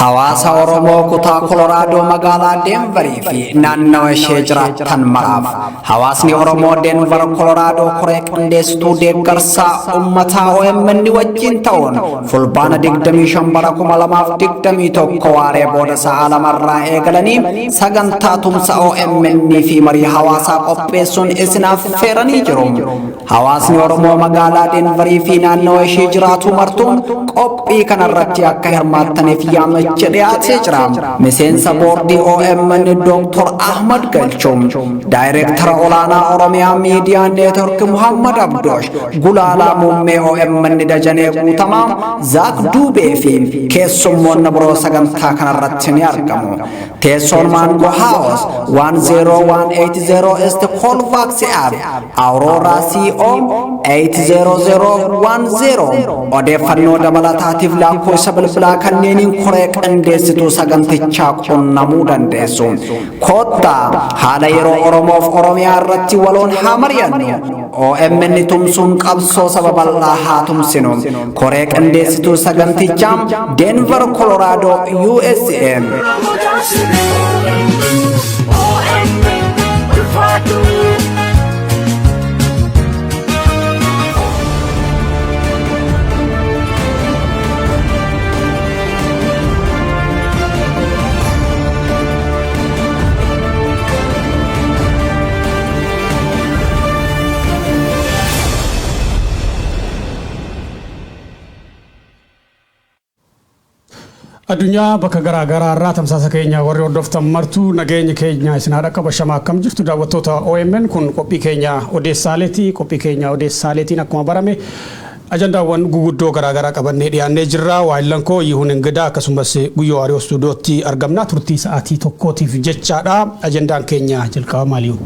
Hawaasa Oromoo kutaa Koloraadoo magaalaa Denverii fi naannawa ishee jiraatan maraaf hawaasni Oromoo Denver Koloraadoo koree qindeessituu deeggarsaa uummataa OMN wajjin ta'uun fulbaana 25 bara 2021 waaree booda sa'a lamarraa eegalanii sagantaa tumsa OMN fi marii hawaasaa qopheessuun isinaaf feeranii jiru. Hawaasni Oromoo magaalaa Denverii fi naannawa ishee jiraatu martuun qophii kanarratti akka hirmaattaniif yaamachaa dhiyaatee jira. Miseensa boordii OMN Dr. Ahmad Galchum, Daayireektara olaanaa Oromiyaa Miidiyaa Neetwork Muhammad Abdoosh, Gulaalaa Muummee OMN Dajanee Guutamaa, Zaak Duubee fi keessummoonni biroo sagantaa kanarratti ni argamu. Teessoon Mango House 10180 East Colfax Ave, Aurora CO 80010. Odeeffannoo dabalataatiif lakkoofsa bilbilaa kanneeniin koree qindeessituu sagantichaa qunnamuu dandeessu. Kottaa haala yeroo Oromoof Oromiyaa irratti waloon haa mari'annu. OMN tumsuun qabsoo saba bal'aa haa tumsinu. Koree qindeessituu sagantichaa Denver Colorado USA. Addunyaa bakka garaa garaa irraa tamsaasa keenya warri hordoftan martuu nageenya keenya isin haadha qabashama akkam jirtu daawwattoota OMN kun qophii keenya odeessaaleetiin akkuma barame ajandaawwan guguddoo garaa garaa qabannee dhiyaannee jirra. Waayillan koo Yihuun Ingidaa akkasumas Guyyoo Ariyoo Stuudiyootti argamna. Turtii sa'aatii tokkootiif jechaadha. Ajandaan keenya jalqaba maaliyu?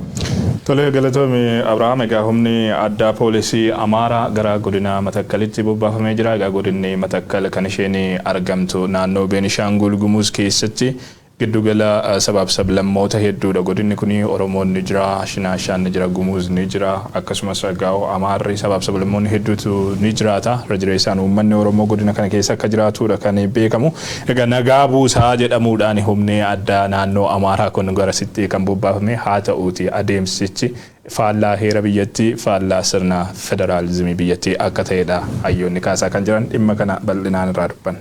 Tole galatoomii Abrahaam, egaa humni addaa poolisii Amaaraa gara godina Matakkalitti bobbaafamee jira. Egaa godinni Matakkal kan isheen argamtu naannoo Beenishaangul Gumuz keessatti giddugala sabaaf sablammoota hedduudha. Godinni kun Oromoon ni jira, Shinaashaan ni jira, Gumuz ni jira, akkasumas egaa Amaarri sabaaf sablammoonni hedduutu ni jiraata. Rajireessaan uummanni Oromoo godina kana keessa akka jiraatudha kan beekamu. Egaa nagaa buusaa jedhamuudhaan humni addaa naannoo Amaaraa kun garasitti kan bobbaafame, haa ta'uuti adeemsichi faallaa heera biyyattii, faallaa sirna federaalizimii biyyattii akka ta'edha hayyoonni kaasaa kan jiran. Dhimma kana bal'inaan irraa dubbanna.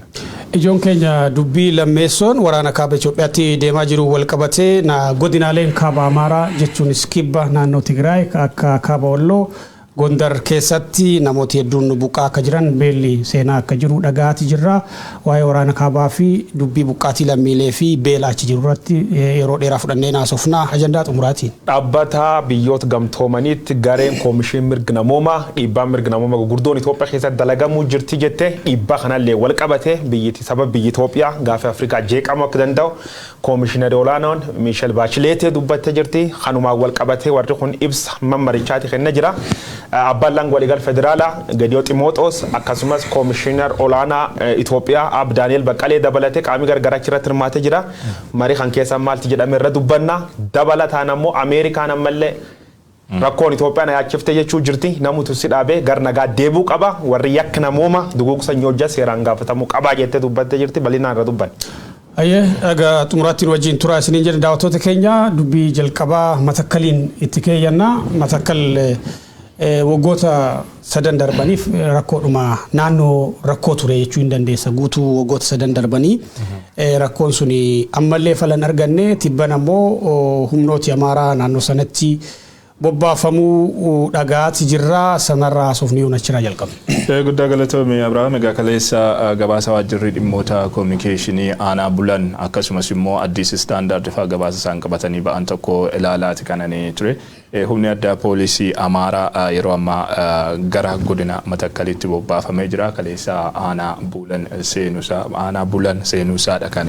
Ijoon keenya dubbii lammeessoon waraana kaaba Itoophiyaatti deemaa jiru wal qabatee godinaaleen kaaba Amaaraa jechuunis kibba naannoo Tigraay akka kaaba Walloo Gondar keessatti namooti hedduun buqqaa akka jiran beelli seenaa akka jiru dhagaati jirra. Waa'ee waraana kaabaa fi dubbii buqqaatii lammiilee fi beela achi jiru irratti yeroo dheeraa fudhannee naasofnaa ajandaa xumuraatiin. Dhaabbata biyyoota gamtoomaniitti gareen koomishin mirga namoomaa dhiibbaa mirga namoomaa gurguddoon Itoophiyaa keessatti dalagamuu jirti jette dhiibbaa kanallee wal qabate biyyatti sababa biyyi Itoophiyaa gaafa Afrikaa jeeqamuu akka danda'u koomishinari olaanoon Miishel Baachileetee dubbattee jirti. Kanumaan wal qabate warri kun ibsa mammarichaati kenna jira. Abballaan waliigal federaalaa Gadiyo Ximooxoos akkasumas koomishinar olaanaa Itoophiyaa Ab Daani'el Baqqalee dabalatee qaamii gargaraa irratti hirmaatee jira. Marii kan keessa maalti jedhame irra dubbanna. Dabalataan ammoo Ameerikaan ammallee rakkoon Itoophiyaan yaachiftee jechuu jirti. Namoota si dhaabee gar nagaa deebuu qaba. Warri yakka namooma duguugsa hojjaa seeraan gaafatamuu qaba jettee dubbattee jirti. Bal'inaan irra dubbanna. Aga xumuraattiin wajjin turaa isiniin jedhan daawwattoota keenya dubbii jalqabaa Matakkaliin itti keeyyanna. Matakkal waggoota sadan darbaniif rakkoodhuma naannoo rakkoo ture jechuu hin dandeessa. Guutuu waggoota sadan darbanii rakkoon suni ammallee falan arganne tibban ammoo humnooti Amaaraa naannoo sanatti bobbaafamuu dhagaati jirra. Sanarraa haasofnee achirraa jalqabna. Guddaa galatoomii Abrahaam, egaa kaleessa gabaasa waajjirri dhimmoota koominikeeshinii aanaa bulan akkasumas immoo Addis Istaandaard fa'aa gabaasa isaan qabatanii ba'an tokko ilaalaati kananii ture. Humni addaa poolisii Amaaraa yeroo ammaa gara godina Matakkalitti bobbaafamee jira. Kaleessa aanaa bulan seenuusaadha kan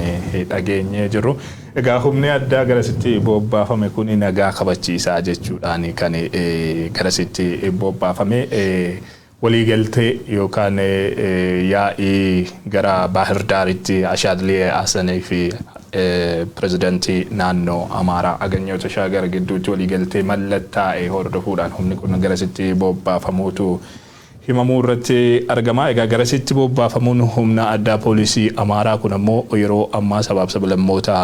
dhageenyee jirru. Egaa humni addaa garasitti bobbaafame kun nagaa kabachiisaa jechuudhaan kan garasitti bobbaafame. waliigaltee yookaan yaa'ii gara Bahir Daaritti Ashaadlee Hasanee fi pirezidantii naannoo Amaaraa Aganyoo Tashaagar gidduutti waliigaltee mallattaa'e hordofuudhaan humni kun garasitti bobbaafamuutu himamuu irratti argama. Egaa garasitti bobbaafamuun humna addaa poolisii Amaaraa kun ammoo yeroo ammaa sabaaf sablammoota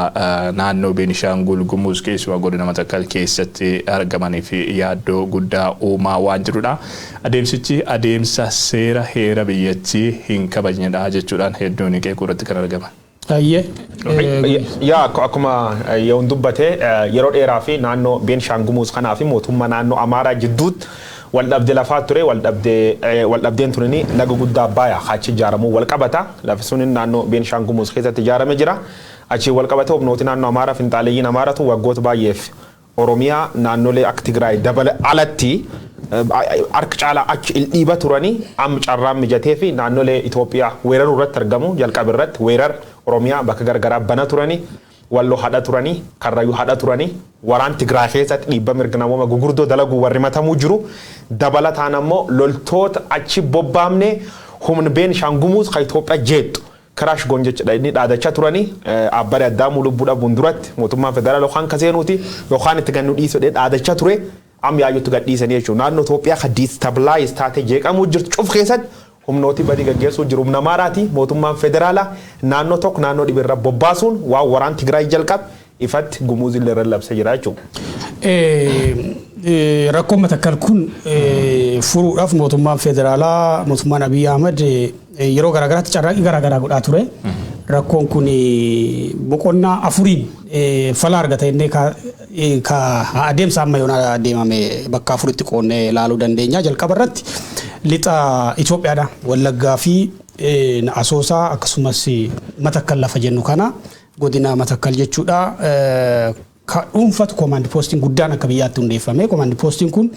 naannoo Beenishaangul Gumuz keessumaa godina Matakkal keessatti argamanii fi yaaddoo guddaa uumaa waan jirudha. Adeemsichi adeemsa seera heera biyyattii hin kabajnedha jechuudhaan hedduun qeequu irratti kan argaman. Yaa akkuma yoon dubbate yeroo dheeraa fi naannoo Beenishaangul Gumuz kanaa fi mootummaa naannoo Amaaraa jidduutti waldhabdee lafaa ture. Waldhabdeen turani laga guddaa Abbayyaa achi ijaaramuu walqabata. Lafi sun naannoo Beenishaangul Gumuz keessatti ijaaramee jira. Achi walqabata humnooti naannoo Amaaraa finxaaleeyyiin Amaaratu waggoota baay'eef Oromiyaa naannolee akka Tigraay dabala alatti harka caalaa achi dhiiba turanii amma carraan mijatee fi naannolee Itoophiyaa weeraruu irratti argamu jalqaba irratti weerar Oromiyaa bakka gargaraa bana turanii Walloo hadha turanii Karrayyuu hadha turanii waraan Tigraay keessatti dhiibba mirga namooma gugurdoo dalaguu warri matamuu jiru dabalataan ammoo loltoota achi bobbaamne humna Beenishaangul Gumuz ka Itoophiyaa jeetu Karash gonjecha inni dhaadachaa turanii abbaa addaamuu lubbuudhaaf bunduratti mootummaan federaalaa yookaan kaseenuuti yookaan itti gannu dhiisuu dhaadachaa ture amma yaayyootti gadhiisanii jechuudha. Naannoo Itoophiyaa ka diistabilize taatee jeeqamuu jirtu cuf keessatti humnooti badii gaggeessuu jiru. Humna Amaaraati mootummaan federaalaa naannoo tokko naannoo dhibirra bobbaasuun waan waraan Tigraay jalqabe ifatti Gumuz illee irra labsee jira jechuudha. Rakkoo Matakkal kun furuudhaaf mootummaan federaalaa mootummaan Abiy Ahmed yeroo garaagaraatti carraaqii garaagaraa godhaa ture. Rakkoon kun boqonnaa afuriin fala argata inni ka adeemsa amma yoona adeemame bakka afuritti qoonnee ilaaluu dandeenya. Jalqaba irratti lixa Itoophiyaadha. Wallaggaa fi Asoosaa akkasumas Matakkal lafa jennu kana godina Matakkal jechuudha. Ka dhuunfatu command posting guddaan akka biyyaatti hundeeffame. Command posting kun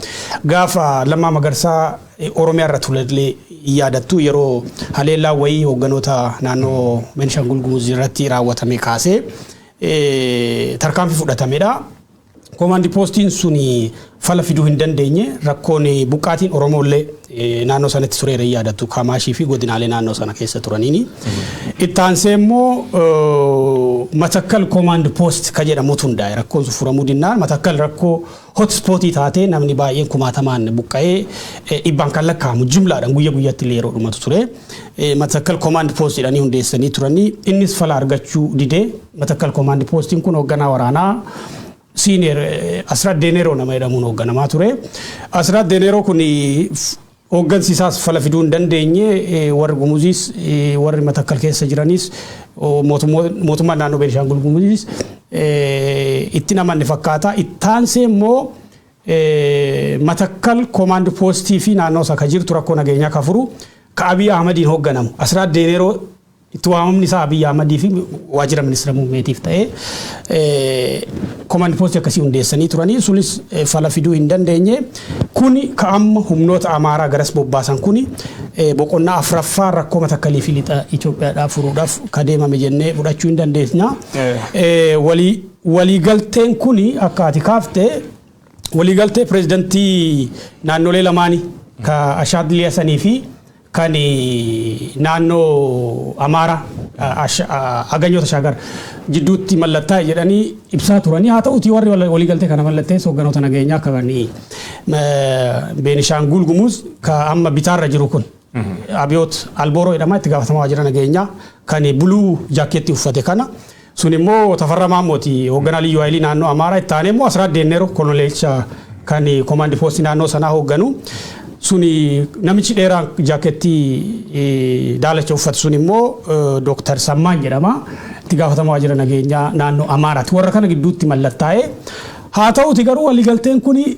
gaafa Lammaa Magarsaa Oromiyaa irratti tulallee yaadattu yeroo haleellaa wayii hoogganoota naannoo Beenishaangul Gumuz irratti raawwatame kaasee tarkaanfii fudhatamedha. Command posting suni fala fiduu hin dandeenye rakkoon buqqaatiin Oromollee naannoo sanatti tureera yaadattu Kamaashii fi godinaalee naannoo sana keessa turaniini. Ittaansee immoo Matakkal command post ka jedhamutu hundaa'e rakkoon sun furamuu dinnaan Matakkal rakkoo hotspotii taatee namni baay'een kumaatamaan buqqa'ee dhibbaan kan lakkaa'amu jimlaadhaan guyyaa guyyaatti illee yeroo dhumatu ture. Matakkal command post jedhanii hundeessanii turanii innis fala argachuu didee Matakkal command postiin kun hoogganaa waraanaa senior Asrat Denero nama jedhamuun hoogganamaa ture. Asrat Denero kun hooggansiisaas fala fiduu hin dandeenye warri Gumuzis warri Matakkal keessa jiranis mootummaan naannoo Beenishaangul Gumuzis itti namanne fakkaata. Ittaansee immoo Matakkal command postii fi naannoo isaa ka jirtu rakkoo nageenyaa ka furu ka Abiy Ahmediin hoogganamu. Asrat Denero itti waamamni isaa Abiy Ahmedii fi waajjira ministeera muummeetiif ta'ee command post akkasii hundeessanii turanii sunis fala fiduu hin dandeenye. Kuni ka amma humnoota Amaaraa garas bobbaasan kuni boqonnaa afuraffaa rakkoo Matakkalii fi lixa Itoophiyaadhaaf furuudhaaf ka deemame jennee fudhachuu hin dandeenya. Waliigalteen kuni akka ati kaaftee waliigaltee pireezidantii naannolee lamaanii ka Ashaadlii Hasanii fi kan naannoo Amaaraa Aganyota Shaagar jidduutti mallattaa jedhanii ibsaa turanii. Haa ta'uutii warri waliigaltee kana mallattee hoogganoota nageenyaa akka kan Beenishaangul Gumuz ka amma bitaarra jiru kun Abiyoot Albooroo jedhama itti gaafatamaa waajjira nageenyaa kan buluu jaakeetti uffate kana sun immoo Tafarraa Maammooti hoogganaa Liyyuu Haayilii naannoo Amaaraa itti aanee immoo Asrat Denero koloneelcha kan command post naannoo sanaa hoogganu suni namichi dheeraa jaakeetti daalacha uffatu sun immoo Dr. Sammaan jedhama itti gaafatamaa waajjira nageenyaa naannoo Amaaraati. Warra kana gidduutti mallattaa'ee haa ta'uuti garuu waliigalteen kuni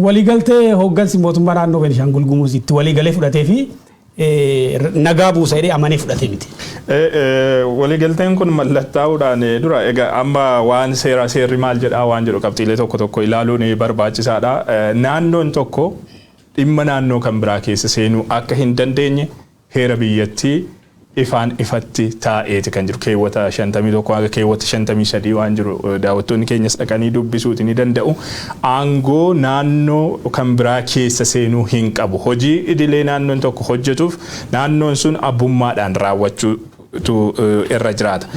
waliigaltee hooggansi mootummaa naannoo Beenishaangul Gumuz itti waliigalee fudhatee fi nagaa buusa jedhee amanee fudhatee miti. Waliigalteen kun mallattaa'uudhaan dura egaa amma waan seerri maal jedhaa waan jedhu qabxiilee tokko ilaaluun barbaachisaadha. Naannoon tokko dhimma naannoo kan biraa keessa seenuu akka hin dandeenye heera biyyattii ifaan ifatti taa'eeti kan jiru. Keewwata 51 hanga keewwata 53 waan jiru daawwattoonni keenyas dhaqanii dubbisuuti ni danda'u. Aangoo naannoo kan biraa keessa seenuu hin qabu. Hojii idilee naannoon tokko hojjetuuf naannoon sun abbummaadhaan raawwachuu tu irra jiraata.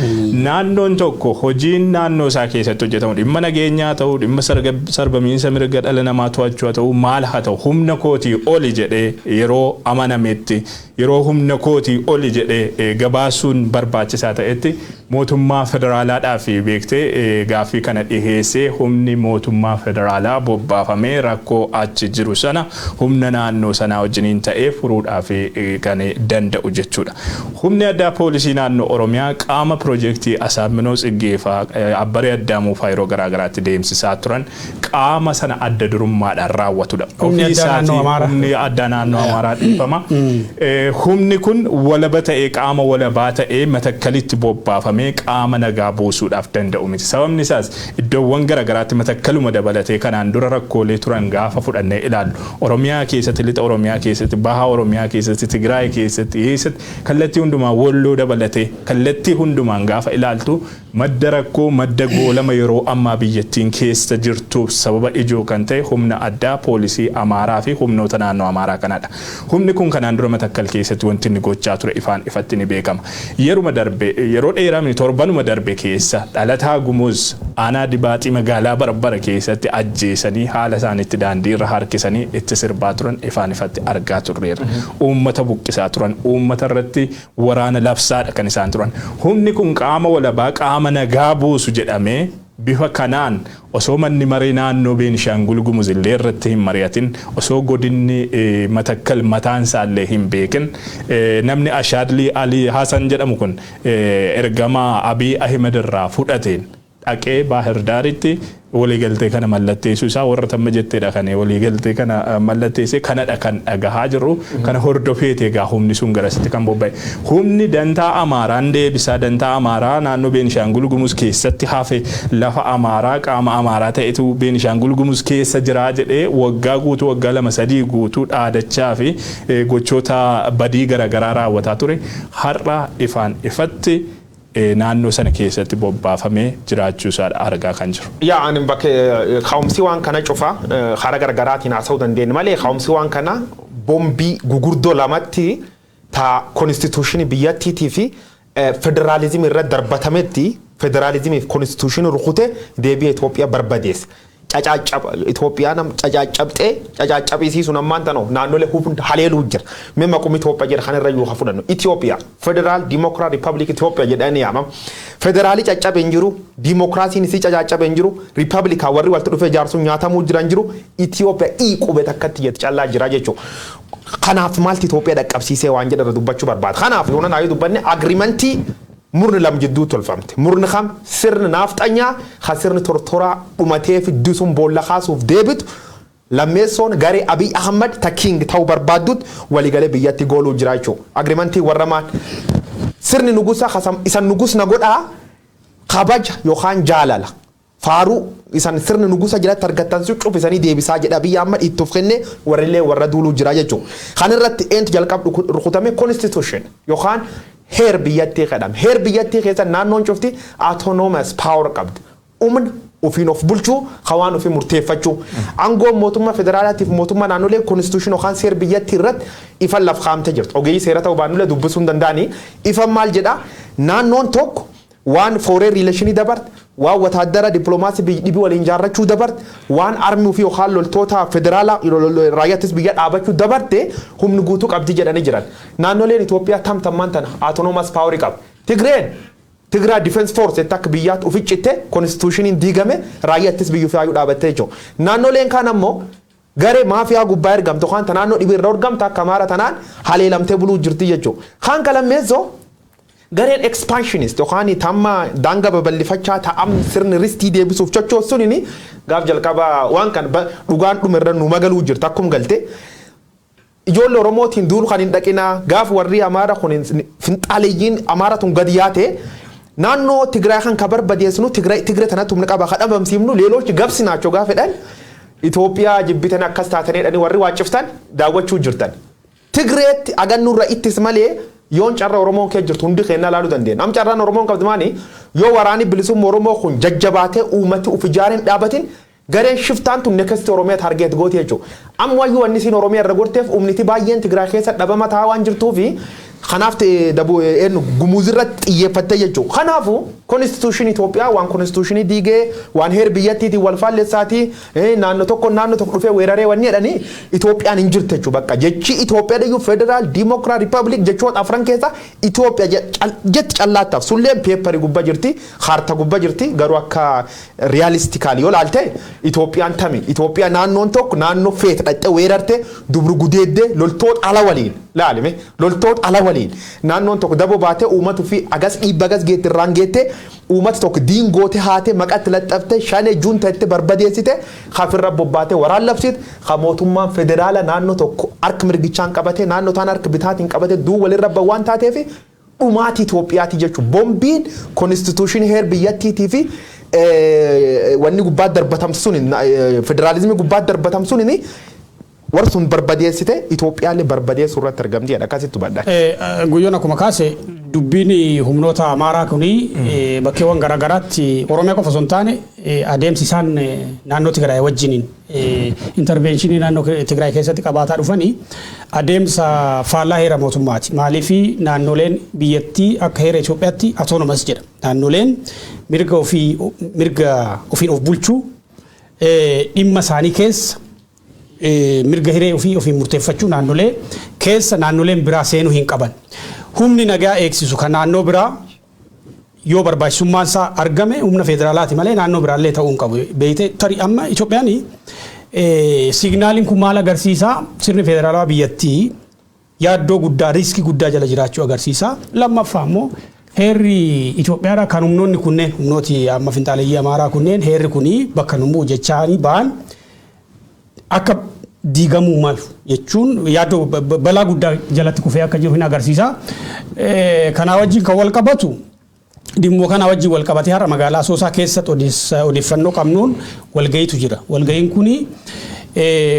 Naannoon tokko hojiin naannoo isaa keessatti hojjetamu dhimma nageenyaa ta'uu dhimma sarbamiinsa mirga dhala namaa to'achuu ta'uu maal haa ta'u humna kootii oli jedhee yeroo amanametti yeroo humna kootii oli jedhee gabaasuun barbaachisaa ta'etti mootummaa federaalaadhaa fi beektee gaaffii kana dhiheessee humni mootummaa federaalaa bobbaafamee rakkoo achi jiru sana humna naannoo sanaa wajjiniin ta'ee furuudhaaf kan danda'u jechuudha. Humni addaa poolisii naannoo Oromiyaa qaama piroojeektii Asaaminoo Tsiggeefaa Abbaree Addaamuufaa yeroo garaagaraatti deemsisaa turan qaama sana adda durummaadhaan raawwatudha. Humni addaa naannoo Amaaraa dhiifama. Humni kun walaba ta'ee qaama walabaa ta'ee Matakkalitti bobbaafamee qaama nagaa buusuudhaaf danda'u miti. Sababni isaas iddoowwan garaagaraatti Matakkaluma dabalatee kanaan dura rakkoolee turan gaafa fudhannee ilaallu Oromiyaa keessatti lixa Oromiyaa keessatti baha Oromiyaa keessatti Tigraay keessatti kallattii hundumaa Walloo dabalatee kallattii hundumaan gaafa ilaaltu madda rakkoo madda goolama yeroo ammaa biyyattiin keessa jirtuuf sababa ijoo kan ta'e humna addaa poolisii Amaaraa fi humnoota naannoo Amaaraa kanadha. Humni kun kanaan dura Matakkal keessatti wanti inni gochaa ture ifaan ifatti ni beekama. Yeroo dheeraa torbanuma darbe keessa dhalataa Gumuz aanaa Dibaaxii magaalaa Barbara keessatti ajjeesanii haala isaaniitti daandii irra harkisanii itti sirbaa turan ifaan ifatti argaa turreerra. Uummata buqqisaa turan uummata irratti waraana labsaadha kan isaan turan. Humni kun qaama walabaa qaama nagaa buusu jedhamee bifa kanaan osoo manni maree naannoo Beenishaangul Gumuz illee irratti hin mari'atin osoo godinni Matakkal mataan isaallee hin beekin namni Ashaadlii Alii Hasan jedhamu kun ergamaa Abiy Ahmed irraa fudhateen dhaqee Baahir Daaritti waliigaltee kana mallatteessuu isaa warra tamma jetteedha kan waliigaltee kana mallatteessee kanadha kan dhagahaa jirru kana hordofeete egaa humni sun garasitti kan bobba'e. Humni dantaa Amaaraan deebisaa dantaa Amaaraa naannoo Beenishaangul Gumuz keessatti hafe lafa Amaaraa qaama Amaaraa ta'etu Beenishaangul Gumuz keessa jiraa jedhee waggaa guutuu waggaa 2-3 guutuu dhaadachaa fi gochoota badii garaagaraa raawwataa ture har'a ifaan ifatti naannoo sana keessatti bobbaafamee jiraachuu isaa argaa kan jiru. Yaa ani bakka ka'umsi waan kana cufa hara garaagaraatiin haasa'uu dandeenya malee ka'umsi waan kana bombii gugurdoo lamatti ta konstituushinii biyyattiitii fi federaalizimii irratti darbatametti federaalizimii fi konstituushinii rukute deebi'ee Itoophiyaa barbadeesse. Itoophiyaan cacaacabsiisuun ammaan tanoo naannolee hunda haleeluu jira. Mee maqummi Itoophiyaa jedha kanarra yoo hafuudhannu Itoophiyaa Federal Democratic Republic Itoophiyaa jedhanii yaamama. Federaalii caccabee hin jiru, Dimookiraasiin isii cacaacabee hin jiru, Riippablikaa warri walitti dhufee jaarsuun nyaatamuu jiran jiru, Itoophiyaa qubee takkatti jetti callaa jira jechuudha. Kanaaf maalti Itoophiyaa dhaqqabsiisee waan jedharra dubbachuu barbaada. Kanaaf yoona naayii dubbanne agriimentii murni lam jidduu tolfamte murni kam sirni naafxanyaa ha sirni tortoraa dhumatee fi disuun boolla kaasuuf deebitu lammeessoon garee Abiy Ahmed ta king ta'uu barbaadduut waliigalee biyyatti gooluu jira jechuudha. Agriimentii warra maal sirni nugusa isan nugusna godhaa kabaja yookaan jaalala faaruu isan sirni nugusa jalatti argattan sucuuf isanii deebisaa jedha Abiy Ahmed ittoof kennee warrillee warra duuluu jira jechuudha. Kan irratti eentu jalqab rukutame constitution yookaan heer biyyattii jedhama. Heer biyyattii keessa naannoon cufti autonomous power qabdi. Humna ofiin of bulchuu hawaan ofii murteeffachuu. Aangoo mootummaa federaalaatiif mootummaa naannolee constitution yookaan seer biyyattii irratti ifa laf kaa'amtee jirti. Ogeeyyii seera ta'uu baannulee dubbisuu hin danda'anii ifa maal jedhaa naannoon tokko waan foreign relationii dabarte waan wataadara dippiloomaasii dhibii waliin jaarrachuu dabarte waan armii ofii yookaan loltoota federaalaa raayyaattis biyya dhaabachuu dabarte humni guutuu qabdi jedhanii jiran. Naannoleen Itoophiyaa tamtammaan tana autonomous power qabu. Tigraa Defense Force akka biyyaatti ofiiccite constitutioniin diigame raayyaattis biyyuu fi dhaabattee jiru. Naannoleen kaan ammoo garee maafiyaa gubbaa ergamtu kan naannoo dhibee irra argamtu akka Amaara tanaan haleelamtee buluu jirti jechuudha. Kan kalammeessoo gareen expansionist yookaan tamma daanga babal'ifachaa ta'am sirni ristii deebisuuf chochoosuun gaaf jalqaba waan kan dhugaan dhumerra nu magaluu jirta akkuma galte ijoollee Oromootiin duulu kan hin dhaqinaa gaaf warri Amaara kun finxaaleeyyiin Amaara tun gadi yaate naannoo Tigraay kan ka barbadeessinu Tigree tanatti humna qaba kadhabamsiifnu leeloochi gabsinaachoo gaafedhan Itoophiyaa jibbitan akkas taataneedhani warri waaciftan daawwachuu jirtan. Tigreetti agannurra ittis malee yoon carra Oromoo kee jirtu hundi keenya laaluu dandeenya. Nam carraan Oromoon qabdu maani yoo waraani bilisummaa Oromoo kun jajjabaatee uummati uf ijaareen dhaabatin gareen shiftaan tun nekkasti Oromiyaa targeet gooti jechuudha. Amma wayyuu wanni siin Oromiyaa irra gorteef uumniti baay'een Tigraay keessa dhabama taa'aa waan jirtuu fi kanaaf dabu eenyu gumuzirratti xiyyeeffattee jechuudha. Kanaafu konstituushinii Itoophiyaa waan konstituushinii diigee waan heer biyyattiitiin wal faalleessaati naannoo tokko dhufee weeraree wanni jedhanii Itoophiyaan hin jirtu jechuudha. Bakka jechi Itoophiyaa dhiyyuu federaal diimokiraat riippaabilik jechoota afran keessa Itoophiyaa jetti callaattaaf sulleen peepparii gubbaa jirti kaarta gubbaa jirti garuu akka riyaalistiikaali yoo laalte Itoophiyaan tami Itoophiyaa naannoon tokko naannoo feet dhaqxee weerarte dubru gudeeddee loltoota ala waliin laalime loltoota ala waliin naannoon tokko daboo baatee uummatu fi agas dhiibba agas geetti irraan geette uummata tokko diingoote haate maqatti laxxafte shanee juunta itti barbadeessite kafirra bobbaatee waraan labsite ka mootummaan federaala naannoo tokko harka mirgichaan qabate naannoo taan harka bitaatiin qabate duu walirra waan taateef dhumaati Itoophiyaati jechuudha. Bombiin konstituushinii heer biyyattiitii fi wanni gubbaa darbatamsuun federaalizimii gubbaa darbatamsuun warsun barbadeessite Itoophiyaallee barbadeessuu irratti argamti jedha akkasitti badha. Guyyoon akkuma kaase dubbiin humnoota Amaaraa kuni bakkeewwan garaagaraatti Oromiyaa qofa osoo hin taane adeemsi isaan naannoo Tigraay wajjiniin intervenshinii naannoo Tigraay keessatti qabaataa dhufanii adeemsa faallaa heera mootummaati. Maaliif naannoleen biyyattii akka heera Itoophiyaatti autonomous jedha. Naannoleen mirga ofiin of bulchuu dhimma isaanii keessa mirga hiree ofiin murteeffachuu naannolee keessa naannoleen biraa seenuu hin qaban. Humni nagaa eegsisu kan naannoo biraa yoo barbaachisummaan isaa argame humna federaalaati malee naannoo biraallee ta'uu hin qabu. Beeyte tarii amma Itoophiyaan signaaliin kun maal agarsiisaa sirni federaalaa biyyattii yaaddoo guddaa riiskii guddaa jala jiraachuu agarsiisaa. Lammaffaa immoo heerri Itoophiyaadhaa kan humnoonni kunneen humnooti amma finxaaleeyyii Amaaraa kunneen heerri kunii bakka nummuu jechaanii ba'an akka diigamuu malu jechuun yaaddoo balaa guddaa jalatti kufee akka jiru hin agarsiisa. Kana wajjin kan wal qabatu dhimmoo kana wajjin wal qabatee har'a magaalaa Asoosaa keessatti odeeffannoo qabnuun walga'iitu jira. Walga'iin kuni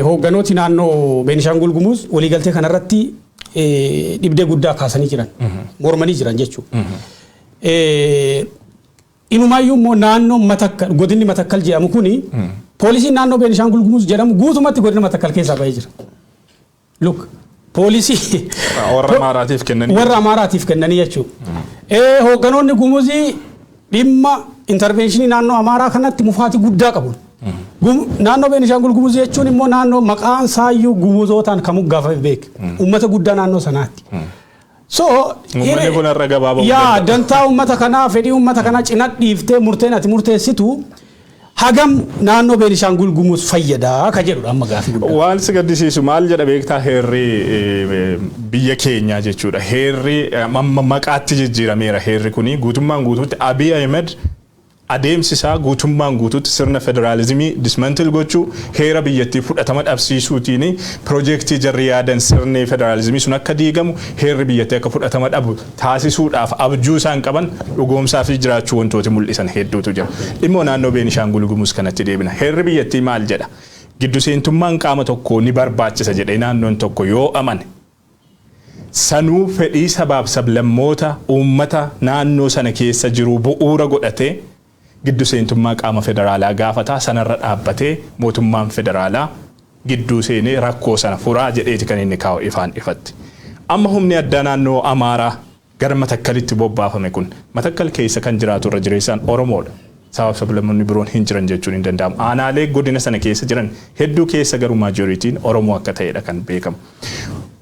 hoogganooti naannoo Beenishaangul Gumuz waliigaltee kanarratti dhibdee guddaa kaasanii jiran mormanii jiran jechuudha. Inumaayyuu immoo naannoo godinni Matakkal jedhamu kuni poolisiin naannoo Beenishaangul Gumuz jedhamu guutumatti godina Matakkal keessaa bahee jira. Look poolisii warra Amaaraatiif kennanii jechuudha. Hoogganoonni Gumuzii dhimma intervenshinii naannoo Amaaraa kanatti mufaatii guddaa qabu. Naannoo Beenishaangul Gumuz jechuun immoo naannoo maqaan isaayyuu Gumuzootaan kan muggaafafe beeku. Uummata guddaa naannoo sanaatti. So yaa dantaa uummata kanaa fedhii uummata kanaa cina dhiiftee murteen ati murteessitu hagam naannoo Beenishaangul Gumuz fayyadaa ka jedhudha amma gaafii guddaa. Waan si gaddisiisu maal jedha beektaa heerri biyya keenyaa jechuudha. Heerri maqaatti jijjiirameera heerri kuni guutummaan guutuutti Abiy Ahmed adeemsi isaa guutummaan guutuutti sirna federaalizimii dismantle gochuu heera biyyattii fudhatama dhabsiisuutiin piroojeektii jarri yaadan sirni federaalizimii sun akka diigamu heerri biyyattii akka fudhatama dhabu taasisuudhaaf abjuu isaan qaban dhugoomsaa fi jiraachuu wantooti mul'isan hedduutu jira. Dhimmoo naannoo Beenishaangul Gumuz kanatti deebina. Heerri biyyattii maal jedha? Giddu seentummaan qaama tokkoo ni barbaachisa jedhee naannoon tokko yoo amane sanuu fedhii sabaaf sablammoota uummata naannoo sana keessa jiru bu'uura godhatee giddu seentummaa qaama federaalaa gaafataa sanarra dhaabbatee mootummaan federaalaa gidduu seenee rakkoo sana furaa jedheeti kan inni kaa'u ifaan ifatti. Amma humni addaa naannoo Amaaraa gara Matakkalitti bobbaafame kun Matakkal keessa kan jiraatu irra jireessaan Oromoodha. Sabaaf sablammoonni biroon hin jiran jechuun hin danda'amu. Aanaalee godina sana keessa jiran hedduu keessa garuu maajoritiin Oromoo akka ta'edha kan beekamu.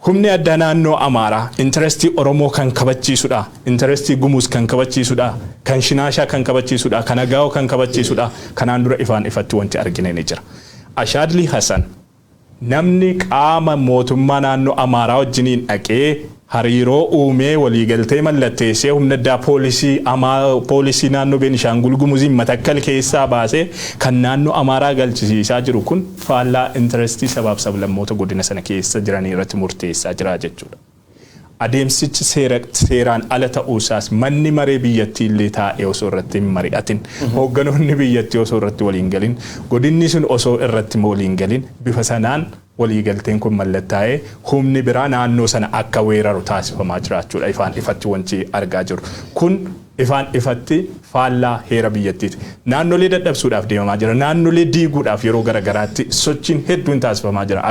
Humni addaa naannoo Amaaraa interestii Oromoo kan kabachiisudha. Interestii Gumuz kan kabachiisudha. Kan Shinaashaa kan kabachiisudha. Kan Agaa'oo kan kabachiisudha. Kanaan dura ifaan ifatti wanti argine ni jira. Ashaadli Hassan namni qaama mootummaa naannoo Amaaraa wajjiniin dhaqee hariiroo uumee waliigaltee mallatteessee humna addaa poolisii naannoo Beenishaangul Gumuziin Matakkal keessaa baasee kan naannoo Amaaraa galchisiisaa jiru kun faallaa interestii sabaaf sablammoota godina sana keessa jiranii irratti murteessaa jira jechuudha. Adeemsichi seeraan ala ta'uusaas manni maree biyyattii illee taa'ee osoo irratti hin mari'atin hoogganoonni biyyattii osoo irratti waliin galin godinni sun osoo irratti waliin galin bifa sanaan waliigalteen kun mallattaa'ee humni biraa naannoo sana akka weeraru taasifamaa jiraachuudha ifaan ifatti wanti argaa jiru. Kun ifaan ifatti faallaa heera biyyattiiti. Naannolee dadhabsuudhaaf deemamaa jira. Naannolee diiguudhaaf yeroo garagaraatti sochiin hedduun taasifamaa jira.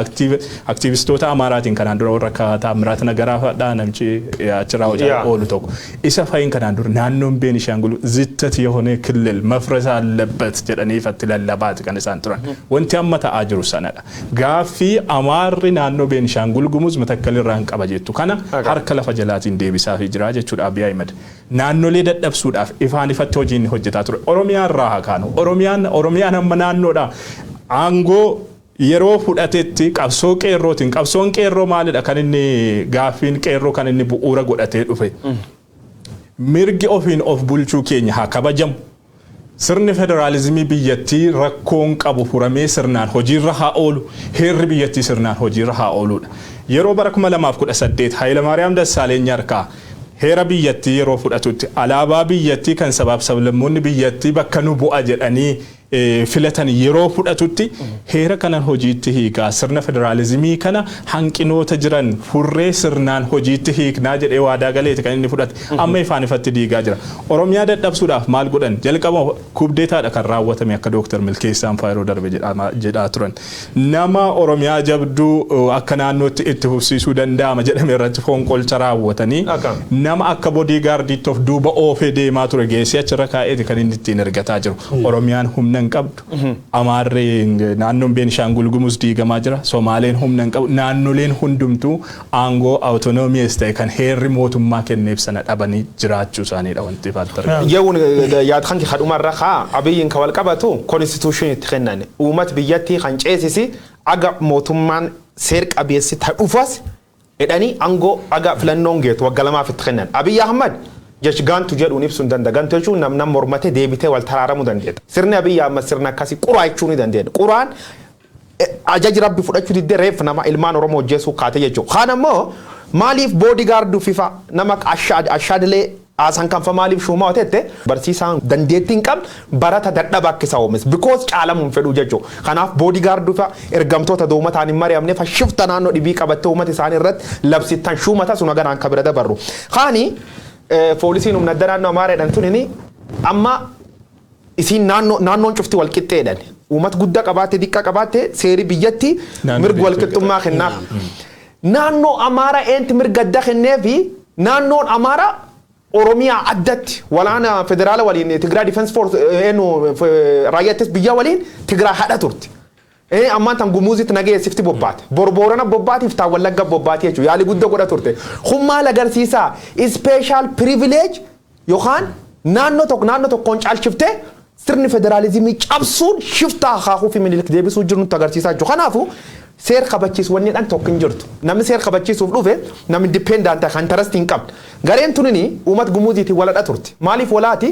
Aktiivistoota Amaaraatiin kanaan dura warra akkaataa Miraat Nagaraa fa'aa namichi achirraa hojii oolu tokko. Isa fa'iin kanaan dura naannoon Beenishaangul zittati የሆነ ክልል መፍረስ አለበት jedhanii ifatti lallabaati kan isaan turan. Wanti amma ta'aa jiru sanadha. Gaaffii Amaarri naannoo Beenishaangul Gumuz Matakkal irraa hin qaba jettu kana harka lafa jalaatiin deebisaa fi jira jechuudha Abiy Ahmed. Naannolee dadhabsuudhaaf ifaan ifatti hojiin hojjetaa ture. Oromiyaan irraa kaanu. Oromiyaan amma naannoodha. Aangoo yeroo fudhatetti qabsoo qeerrootiin qabsoon qeerroo maalidha kan inni gaaffiin qeerroo kan inni bu'uura godhatee dhufe. Mirgi ofiin of bulchuu keenya haa kabajamu. Sirni federaalizimii biyyattii rakkoon qabu furamee sirnaan hojiirra haa oolu. Heerri biyyattii sirnaan hojiirra haa ooludha. Yeroo bara 2018 Hayilamaariyaam Dassaaleny harkaa heera biyyattii yeroo fudhatutti alaabaa biyyattii kan sabaaf sablammoonni biyyattii bakka nu bu'a jedhanii filatan yeroo fudhatutti heera kanan hojiitti hiikaa sirna federaalizimii kana hanqinoota jiran furree sirnaan hojiitti hiiknaa jedhee waadaa galeeti kan inni fudhate amma ifaan ifatti diigaa jira. Oromiyaa dadhabsuudhaaf maal godhan jalqaba kubdeetaadha kan raawwatame akka Dooktar Milkeessaan Faayiroo darbe jedhaa turan. Nama Oromiyaa jabduu akka naannootti itti fufsiisuu danda'ama jedhame irratti fonqolcha raawwatanii nama akka boodigaardiitti of duuba oofee deemaa ture geessee achirra kaa'eeti kan inni ittiin ergataa jiru. Oromiyaan humna hin qabdu. Amaarreen naannoon Beenishaangul Gumuz diigamaa jira. Somaaleen humna hin qabu. Naannoleen hundumtuu aangoo awutonoomiis ta'e kan heerri mootummaa kenneef sana dhabanii jiraachuu isaaniidha wanti fattara. Yeewun yaad kan khaduma raqa abiyyin ka wal qabatu constitution itti kennan. Uumat biyyatti kan ceesisi aga mootummaan seer qabeessi ta'ufas edani aangoo aga filannoon geetu waggalamaaf itti kennan. Abiy Ahmad jesh gantu jedhuun ibsuun danda'a. Gantu jechuun nam mormatee deebitee wal taraaramuu dandeeta. Sirni Abiy Ahmad sirna akkasii quraa jechuun ni dandeenya. Quraan ajaji rabbi fudhachuu diddee reef nama ilmaan Oromoo hojjeesuu kaate jechuudha. Kaan ammoo maaliif boodigaarduu fifa nama ashaadilee asan kan fa maaliif shuuma hojjette barsiisaan dandeettii hin qabne barata dadhaba akka isa oomis because caalamuun fedhuu jechuudha. Kanaaf boodigaarduu fa ergamtoota doomataan hin mari'amne fa shifta naannoo dhibii qabattee uummata isaanii irratti labsitan shuumata sun agaraan kabira dabarru. Kaani poolisiin humna adda naannoo Amaareedhaan tunini amma isiin naannoon cufti wal qixxeedhaan uummata guddaa qabaatte diqqaa qabaatte seeri biyyatti mirga wal qixxummaa kennaaf. Naannoo Amaaraa eenti mirga adda kenneefi naannoon Amaaraa Oromiyaa addatti walaana federaala waliin Tigraa Defense Force raayyaa biyya waliin Tigraa hadha turte. Ammaan tan Gumuuzitti nageessifti bobbaate. Borboorana bobbaatiif taa Wallagga bobbaate jechuudha. Yaali guddaa godha turte. Humna agarsiisaa special privilege yookaan naannoo tokkoon caalchiftee sirni federaalizimii cabsuun shiftaa haahuu fi minilik deebisuu jiru nutti agarsiisaa jiru. Kanaafuu seer kabachiisu wanni dhaan tokko hin jirtu. Namni seer kabachiisuuf dhufe namni independent kan tarastii hin qabne. Gareen tunini uummata Gumuuziitiin waladha turte. Maaliif walaati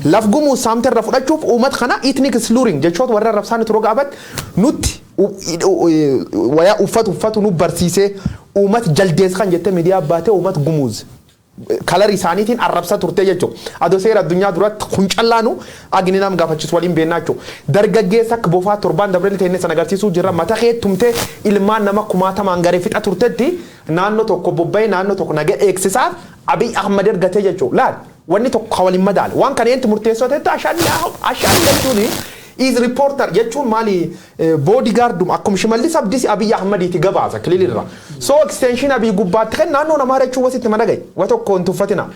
laf Gumuuz saamte irra fudhachuuf uummata kana ethnic slurring jechoota warra rabsaan turuu qabat nutti wayaa uffatu nu barsiisee uummata jaldees kan jette miidiyaa baatee uummata Gumuuz. Kalari isaaniitiin arrabsa turte jechuudha. Adoo seera addunyaa duratti huncallaanu agni nam gaafachiisu waliin beennaa jechuudha. Dargaggeessa akka bofaa torbaan dabalee ta'inne sana agarsiisuu jirra. Mata tumtee ilmaan nama kumaatamaan garee fixa turtetti naannoo tokko bobba'ee naannoo tokko naga eegsisaaf Abiy Ahmad ergatee jechuudha. Laal wanni tokko waliin madaala. Waan kana enti murteessoo ta'etti ashaan jechuuni is reporter jechuun maali bodyguardum akkuma Shimallis Abdiis Abiy Ahmadiiti gabaasa kililirra. So extension Abiy gubbaatti kan naannoo Amaaraa jechuun wasitti madagay. Wa tokko hin tuffatina.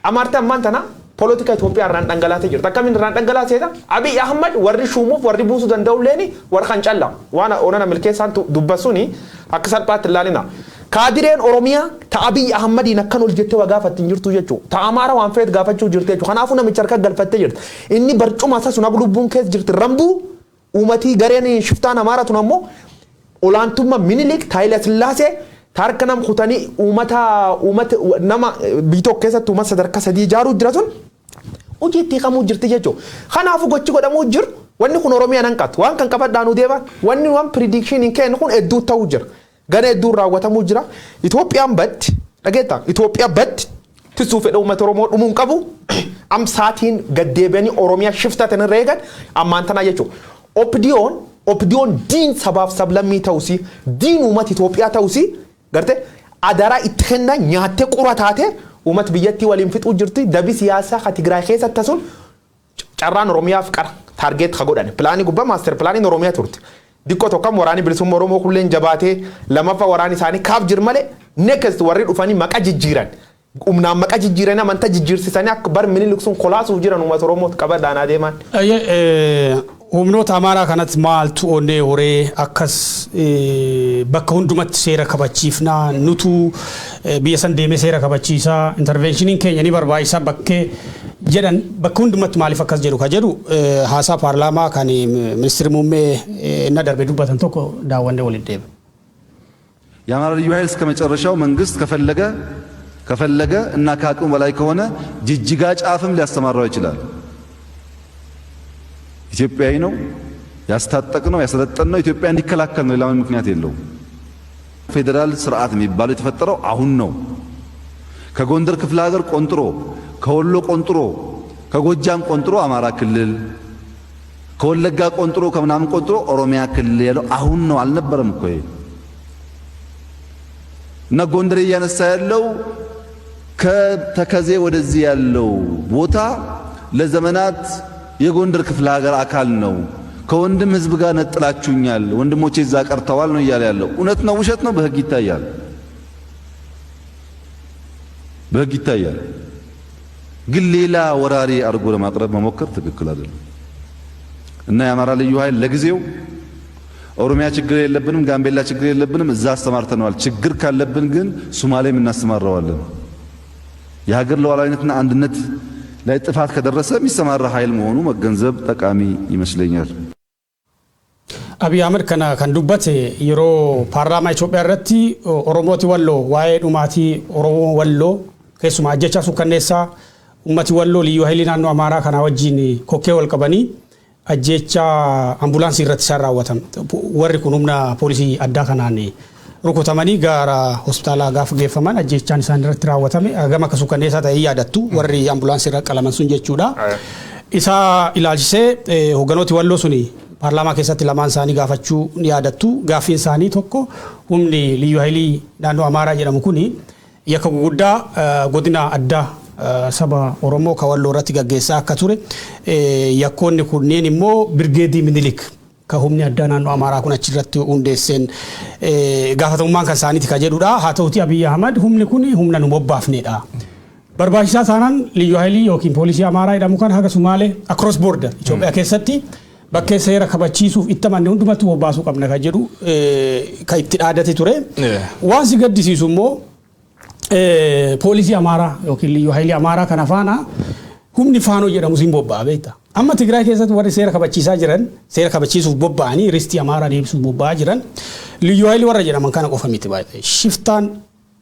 Amaartaa ammaan tana politika Itoophiyaa irraan dhangalaatee jirti. Akkamiin irraan dhangalaateeta? Abiy Ahmad warri shuumuuf warri buusuu danda'u leeni warra kan callaa. Waan onana milkeessaan dubbasuuni akka salphaatti ilaalina. Kaadireen Oromiyaa ta Abiy Ahmadiin akkan ol jettee wagaafatte hin jirtu jechuudha. Ta Amaaraa waan feet gaafachuu jirti jechuudha. Kanaafuu namicha harka galfattee jirti. Inni barcuma isaa sun lubbuun keessa jirti. Rambuu uummatii gareen shiftaan Amaaraa tun ammoo olaantummaa Minilik Haayile Sillaasee harka nam kutanii uummata nama biitoo keessatti uummata sadarkaa sadii ijaaruu jira sun hojiitti qabamuu jirti jechuudha. Kanaafuu gochi godhamuu jiru wanni kun Oromiyaa nan qatu waan kan qabadhaanuu deeban wanni waan prediction hin kennu kun hedduu ta'uu jira. Gara hedduu raawwatamuu jira. Itoophiyaan baddi dhageetta Itoophiyaa baddi tisuu fedha uummata Oromoo dhumuun qabu amsaatiin gaddeebi'anii Oromiyaa shiftatan reegan ammaan tana jechuudha. Opdiyoon opdiyoon diin sabaaf sablammii ta'usi diin uummata Itoophiyaa ta'usi gartee adaraa itti kenna nyaattee qura taate uummata biyyattii waliin fixuu jirti dabi siyaasaa ka Tigraay keessatti tasuun carraan Oromiyaaf qara taargeet ka godhan pilaanii gubbaa maaster pilaanii Oromiyaa turte dikkoo tokkam waraanii bilisummaa Oromoo kulleen jabaatee lamaffa waraanii isaanii kaaf jir malee next warri dhufanii maqaa jijjiiran umnaan maqaa jijjiiran amantaa jijjiirsisanii akka bar Minilik sun kolaasuuf jiran uummata Oromoo qabadhaan adeeman. Humnoota amaaraa kanatti maaltu onnee horee akkas bakka hundumatti seera kabachiifnaa nutu biyya san deemee seera kabachiisaa intervenshiniin keenya ni barbaachisaa bakkee jedhan bakka hundumatti maaliif akkas jedhu ka jedhu haasaa paarlaamaa kan ministeerri muummee እና darbe dubbatan tokko daawwanne waliin deema. የአማራ ልዩ ኃይል እስከ መጨረሻው መንግስት ከፈለገ እና ከአቅሙ በላይ ከሆነ ጅጅጋ ጫፍም ሊያስተማራው ይችላል። ኢትዮጵያዊ ነው ያስታጠቅ ነው ያሰለጠን ነው ኢትዮጵያ እንዲከላከል ነው ለምን ምክንያት የለው ፌደራል ስርዓት የሚባለው የተፈጠረው አሁን ነው ከጎንደር ክፍለ ሀገር ቆንጥሮ ከወሎ ቆንጥሮ ከጎጃም ቆንጥሮ አማራ ክልል ከወለጋ ቆንጥሮ ከምናምን ቆንጥሮ ኦሮሚያ ክልል ያለው አሁን ነው አልነበረም እኮ እና ጎንደር ያነሳ ያለው ከተከዜ ወደዚህ ያለው ቦታ ለዘመናት የጎንደር ክፍለ ሀገር አካል ነው ከወንድም ህዝብ ጋር ነጥላችሁኛል ወንድሞቼ እዛ ቀርተዋል ነው እያለ ያለው እውነት ነው ውሸት ነው በህግ ይታያል ግን ሌላ ወራሪ አርጎ ለማቅረብ መሞከር ትክክል አይደለም እና የአማራ ልዩ ኃይል ለጊዜው ኦሮሚያ ችግር የለብንም ጋምቤላ ችግር የለብንም እዛ አስተማርተናል ችግር ካለብን ግን ሶማሌም እናስተማራዋለን የሀገር ሉዓላዊነትና አንድነት ላይ ጥፋት ከደረሰ የሚሰማራ ኃይል መሆኑ መገንዘብ ጠቃሚ ይመስለኛል። አብይ አህመድ ከን ዱበቴ የሮ ፓርላማ ኢትዮጵያ ረቲ ኦሮሞቲ ወሎ ዋይ ዱማቲ ኦሮሞ ወሎ ከሱማ አጀቻ ሱከኔሳ ኡመቲ ወሎ ልዩ ኃይል ናኖ አማራ ከና ወጂን ኮኬ ወልቀበኒ አጀቻ አምቡላንስ ይረት ሰራወተም ወሪ ኩኑምና ፖሊሲ አዳ ከናኒ rukutamanii gara hospitaala gaaf geeffaman ajjechaan isaan irratti raawwatame gama kasukaneessa ta'ee yaadattu warri ambulaansii irra qalaman sun jechuudha. Isa ilaalchisee hoganooti walloo suni paarlaamaa keessatti lamaan isaanii gaafachuu ni yaadattu. Gaaffiin isaanii tokko humni liyyuu haayilii naannoo Amaaraa jedhamu kuni yakka guguddaa godina addaa saba Oromoo ka walloo irratti gaggeessaa akka ture yakkoonni kunneen immoo birgeedii Minilik kahumni adda naannoo Amaaraa kun achirratti hundeesseen gaafatamummaan kan isaaniiti ka jedhudha. Haa ta'uti Abiy Ahmad humni kun humna nu bobbaafnedha. Barbaachisaa taanaan liyyuu haayilii yookiin poolisii Amaaraa jedhamu kan haga Sumaalee across border Itoophiyaa keessatti bakkee seera kabachiisuuf itti amanne hundumatti bobbaasuu qabna ka jedhu ka itti dhaadate ture. Waan si gaddisiisu immoo poolisii Amaaraa yookiin liyyuu haayilii Amaaraa kana faana humni faanoo jedhamu siin bobba'aa beekta. Amma Tigraay keessatti warri seera kabachiisaa jiran seera kabachiisuuf bobba'anii ristii Amaaraa deebisuuf bobba'aa jiran liyyuu haayilii warra jedhaman kana qofa miti baay'ee. Shiftaan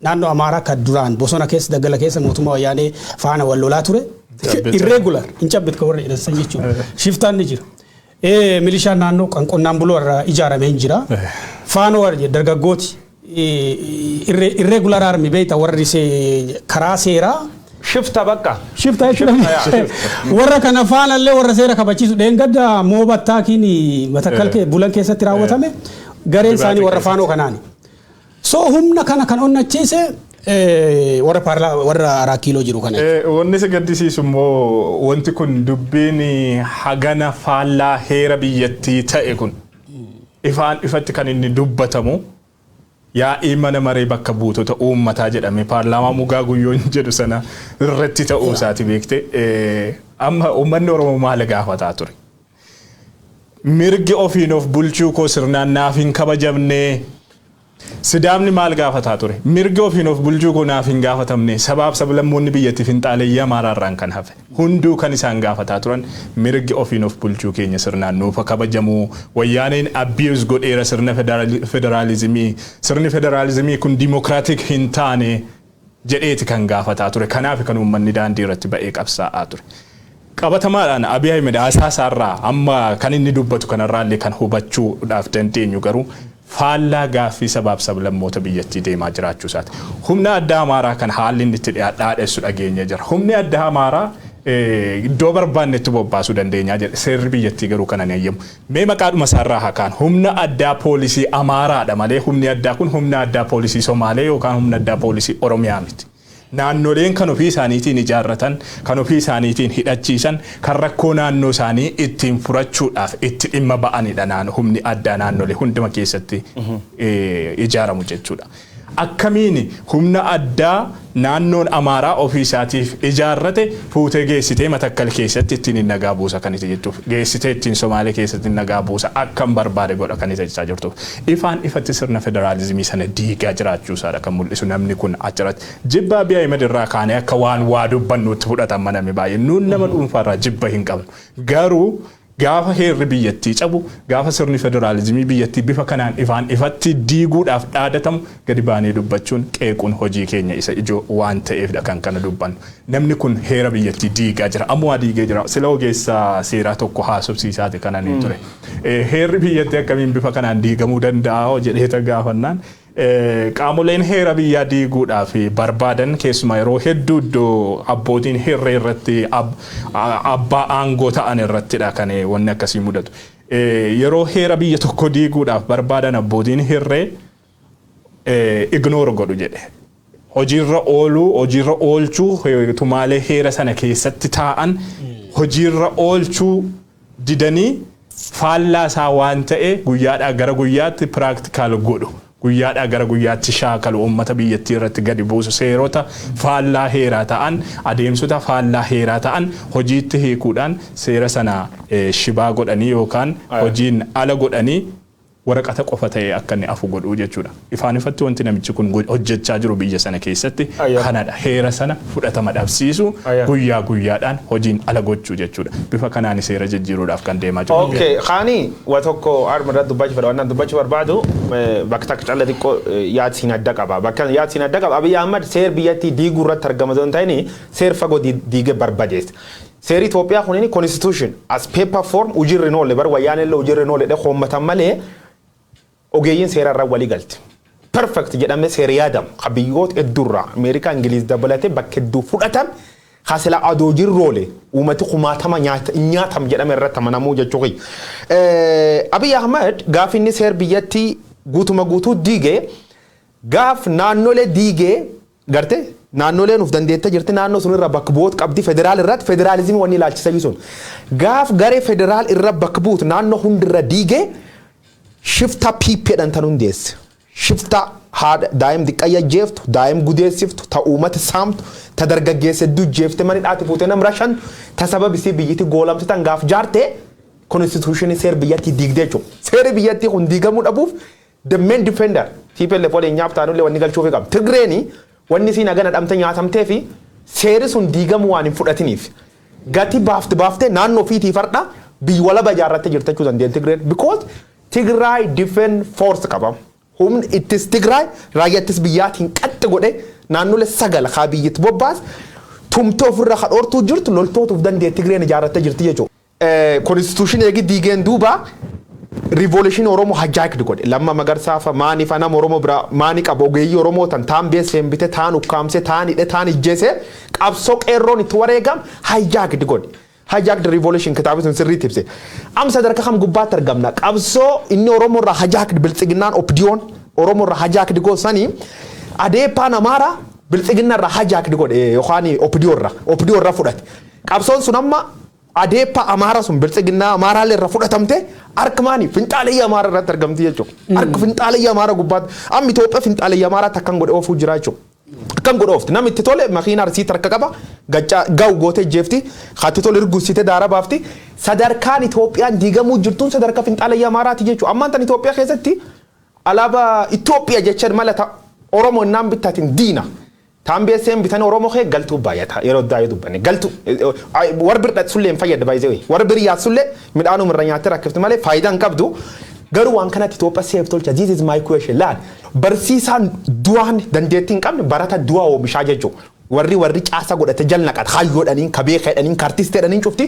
naannoo Amaaraa kan duraan bosona keessa daggala keessa mootummaa wayyaanee faana wal lolaa ture irregular hin cabbit ka warra jedhan jechuudha. Shiftaan ni jira. Milishaan naannoo qonnaan buloo irraa ijaaramee hin jira. Faanoo warra dargaggooti irregular armi beekta warri karaa seeraa shifta bakka shifta jechuudha warra kana faana illee warra seera kabachiisu dheengadda moobattaa kiini matakkal kee bulan keessatti raawwatame gareen isaanii warra faanoo kanaani so humna kana kan onnachiise warra Araakiloo jiru kana wanni si gaddisiisu immoo wanti kun dubbiin hagana faallaa heera biyyattii ta'e kun ifatti kan inni dubbatamu yaa imana maree bakka buutota uummataa jedhame paarlaamaa mugaa guyyoon jedhu sana irratti ta'uu isaati beekte amma uummanni Oromoo maal gaafataa ture mirgi ofiin of bulchuu koo sirnaan naaf hin kabajamne Sidaamni maal gaafataa ture mirgi ofiin of bulchuu koo naaf hin gaafatamne sabaaf sablammoonni biyyattii finxaalee Amaaraarraan kan hafe hunduu kan isaan gaafataa turan mirgi ofiin of bulchuu keenya sirnaan nuuf kabajamuu wayyaaneen abuse godheera sirna federaalizimii kun dimokiraatik hin taane jedheeti kan gaafataa ture kanaaf kan uummanni daandii irratti ba'ee qabsaa'aa ture. Qabatamaadhaan Abiy Ahmed asaasaarraa amma kan inni dubbatu kanarraallee kan hubachuudhaaf dandeenyu garuu faallaa gaaffii sabaaf sablammoota biyyattii deemaa jiraachuu isaati. Humna addaa Amaaraa kan haalli inni itti dhaadheessu dhageenya jira. Humni addaa Amaaraa iddoo barbaannetti bobbaasuu dandeenya jedhe seerri biyyattii garuu kana ni ayyamu. Mee maqaadhuma isaarraa hakaan humna addaa poolisii Amaaraadha malee humni addaa kun humna addaa poolisii Somaalee yookaan humna addaa poolisii Oromiyaa miti. Naannoleen kan ofii isaaniitiin ijaarratan, kan ofii isaaniitiin hidhachiisan, kan rakkoo naannoo isaanii ittiin furachuudhaaf itti dhimma ba'anidha humni addaa naannolee hunduma keessatti ijaaramu jechuudha. Akkamiin humna addaa naannoon Amaaraa ofii isaatiif ijaarrate fuutee geessitee Matakkal keessatti ittiin nagaa buusa kan itti jettuuf geessitee ittiin Somaalee keessatti nagaa buusa akkam barbaade godha kan itti jechaa jirtuuf ifaan ifatti sirna federaalizimii sana diigaa jiraachuusaadha kan mul'isu namni kun achirratti jibba Abiy Ahmed irraa kaanee akka waan waa dubbannuutti fudhatama namni baay'ee nuun nama dhuunfaarraa jibba hin qabnu garuu gaafa heerri biyyattii cabu gaafa sirni federaalizimii biyyattii bifa kanaan ifaan ifatti diiguudhaaf dhaadatamu gadi baanee dubbachuun qeequun hojii keenya isa ijoo waan ta'eefdha kan kana dubbannu namni kun heera biyyattii diigaa jira ammoo diigee jira sila ogeessa seeraa tokko haasofsiisaati kananii ture heerri biyyattii akkamiin bifa kanaan diigamuu danda'a jedheeta gaafannaan qaamoleen heera biyyaa diiguudhaaf barbaadan keessumaa yeroo hedduu iddoo abbootiin heerra irratti abbaa aangoo ta'an irrattidha kan wanni akkasii mudatu. Yeroo heera biyya tokko diiguudhaaf barbaadan abbootiin heerree ignore godhu jedhe. Hojiirra oolchuu tumaalee heera sana keessatti taa'an hojiirra oolchuu didanii faallaa isaa waan ta'e guyyaadhaa gara guyyaatti practical godhu. Guyyaadhaa gara guyyaatti shaakalu uummata biyyattii irratti gadi buusu seerota faallaa heeraa ta'an adeemsota faallaa heeraa ta'an hojiitti hiikuudhaan seera sana shibaa godhanii yookaan hojiin ala godhanii waraqata qofa ta'ee akka inni afu godhuu jechuudha. Ifaan ifatti wanti namichi kun hojjechaa jiru biyya sana keessatti kanadha. Heera sana fudhatama dhabsiisu guyyaa guyyaadhaan hojiin ala gochuu jechuudha. Bifa kanaan seera jijjiiruudhaaf kan deemaa jiru. Okay, Khani watokko armada dubbachi fedha wannan dubbachi barbaadu bakka takka calla xiqqoo yaadsiin adda qaba. Bakka yaadsiin adda qaba Abiy Ahmed seer biyyattii diiguu irratti argama osoo hin ta'in seer fagoo diigee barbadeessa. Seeri Itoophiyaa kunini constitution as paper form hojiirra hin oolle bar wayyaanillee hojiirra hin oolle hoommatan malee ogeeyyiin seerarraa walii galti. Perfect jedhamee seera yaadamu qabiyyoota heddurraa Ameerikaa Ingiliiz dabalatee bakka hedduu fudhatan haasila adoo jirroole uummati kumaatama nyaatam jedhame irratti amanamuu jechuudha. Abiy Ahmed gaaf inni seer biyyattii guutuma guutuu diigee gaaf naannolee diigee garte naannoleen uf dandeetta jirti naannoo sun irra bakka bu'oot qabdi federaal irratti federaalizimii wanni ilaalchisa sun gaaf garee federaal irra bakka bu'uutu naannoo hundirra diigee shifta piippeedhaan tan hundeesse. Shifta haadha daa'im diqqayya jeeftu, daa'im gudeessiftu, ta uummata saamtu, ta dargaggeessa hedduu jeefte mani dhaati fuutee namra shan ta sababisii biyyatti goolamte tan gaaf jaarte konstituushinii seer biyyattii diigdee jechuudha. Seeri biyyattii kun diigamuu dhabuuf the main defender TPLF waliin nyaaptaanullee wanni galchuufii qaba. Tigreeni wanni siin hagana dhamte nyaatamtee fi seeri sun diigamuu waan hin fudhatiniif gati baaftee naannoo ofiitii fardha biyya walaba ijaarrattee jirta jechuu dandeenye Tigreen because Tigray Defense Force qaba. Humni ittis Tigray raayyaattis biyyaatiin qaxxi godhe naannolee sagal haa biyyatti bobbaas tumtee ofirra kadhoortuu jirtu loltootuuf dandee Tigreen ijaarrattee jirti jechuudha. Constitution eegi diigeen duuba Revolution Oromoo hijacked godhe lamma magarsaa fa maani fa nama Oromoo bira maani qaba ogeeyyii Oromoo tan taan beessee bite taan ukkaamse taan hidhe taan ijjeese qabsoo qeerroon itti wareegam hijacked godhe. Hijacked revolution kitaaba sun sirrii tibse. Amsa darka kam gubbaatti argamna. Qabsoo inni Oromoo irraa hijacked biltsiginnaan opdiyoon Oromoo irraa hijacked goosanii adeepaan Amaara biltsiginnaa irraa hijacked godhe yookaan opdiyoo irraa fudhate. Qabsoon sun amma adeepa Amaara sun biltsiginnaa Amaara irraa fudhatamte harkamaanii finxaalee Amaara irratti argamti jechuudha. Harka finxaalee Amaara gubbaatti amma Itoophiyaa finxaalee Amaara takkan godhe oofuu jira jechuudha. Kan godhoofti namni itti tole makiina arsii tarka qaba gacha gaw goote jeefti khatti tole irgusite daara baafti sadarkaan Itoophiyaan diigamuu jirtuun sadarkaa finxaalee Amaaraati jechuudha. Ammaan tan Itoophiyaa keessatti alaabaa Itoophiyaa jechaan malata Oromoo naan bitaatiin diina taambeesseen bitan Oromoo kee galtuu baay'ata yeroo daa'ee dubbanne galtuu warbirda sullee hin fayyada baay'ee warbiriyaa sullee midhaanuma irra nyaattee rakkifte malee faayidaan qabdu garuu waan kanatti Itoophiyaa seef tolcha this is my question laal barsiisaan du'aan dandeettiin qabne barata du'a oomishaa jechuudha. Warri caasa godhate jalnaqat hayyoodhaniin kabeekadhaniin kartisteedhaniin cufti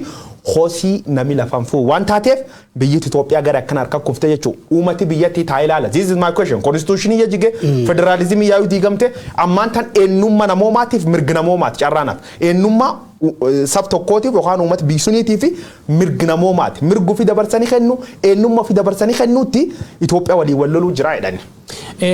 hosii nami lafan fuu waan taateef biyyi Itoophiyaa gara akkan harka kufte jechuudha. Uummati biyyattii taa ilaala. This is my question. Constitutionii yajige federalizimii yaa'uu diigamte ammaan tan eenyummaa namoomaatiif mirga namoomaati carraanaaf. Eenyummaa sab tokkootiif yookaan uummata biisuniitiif mirga namoomaati. Mirgu fi dabarsanii kennu eenyummaa fi dabarsanii kennuutti Itoophiyaa waliin wal loluu jira jedhani.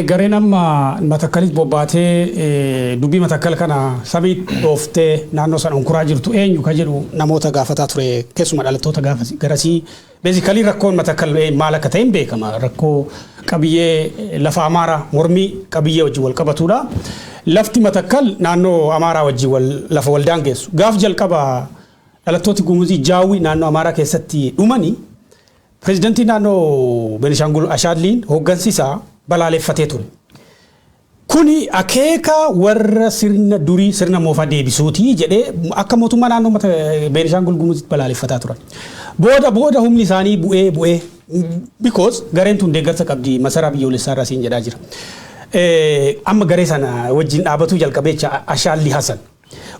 Gareen amma Matakkalis bobbaatee dubbii Matakkal kana samii dhooftee naannoo sana onkuraa jirtu eenyu ka jedhu namoota gaafataa ture keessuma dhalattoota garasii beezikalii rakkoon Matakkal maal akka ta'e beekama. Rakkoo qabiyyee lafa Amaaraa mormii qabiyyee wajjin wal qabatudha. Lafti Matakkal naannoo Amaaraa wajjin lafa wal daangessu. Gaaf jalqaba dhalattooti Gumuzii Jaawii naannoo Amaaraa keessatti dhumanii pireezidantii naannoo Beenishaangul Ashaadliin hooggansiisaa balaaleffatee ture. Kuni akeeka warra sirna durii sirna moofaa deebisuutii jedhee akka mootummaa naannoo Beenishaangul Gumuzitti balaaleffataa turan. Booda humni isaanii bu'ee because gareen tun deeggarsa qabdi masaraa biyyoolessaa irraa siin jedhaa jira. Amma garee sana wajjin dhaabatuu jalqabeecha Ashaalli Hasan.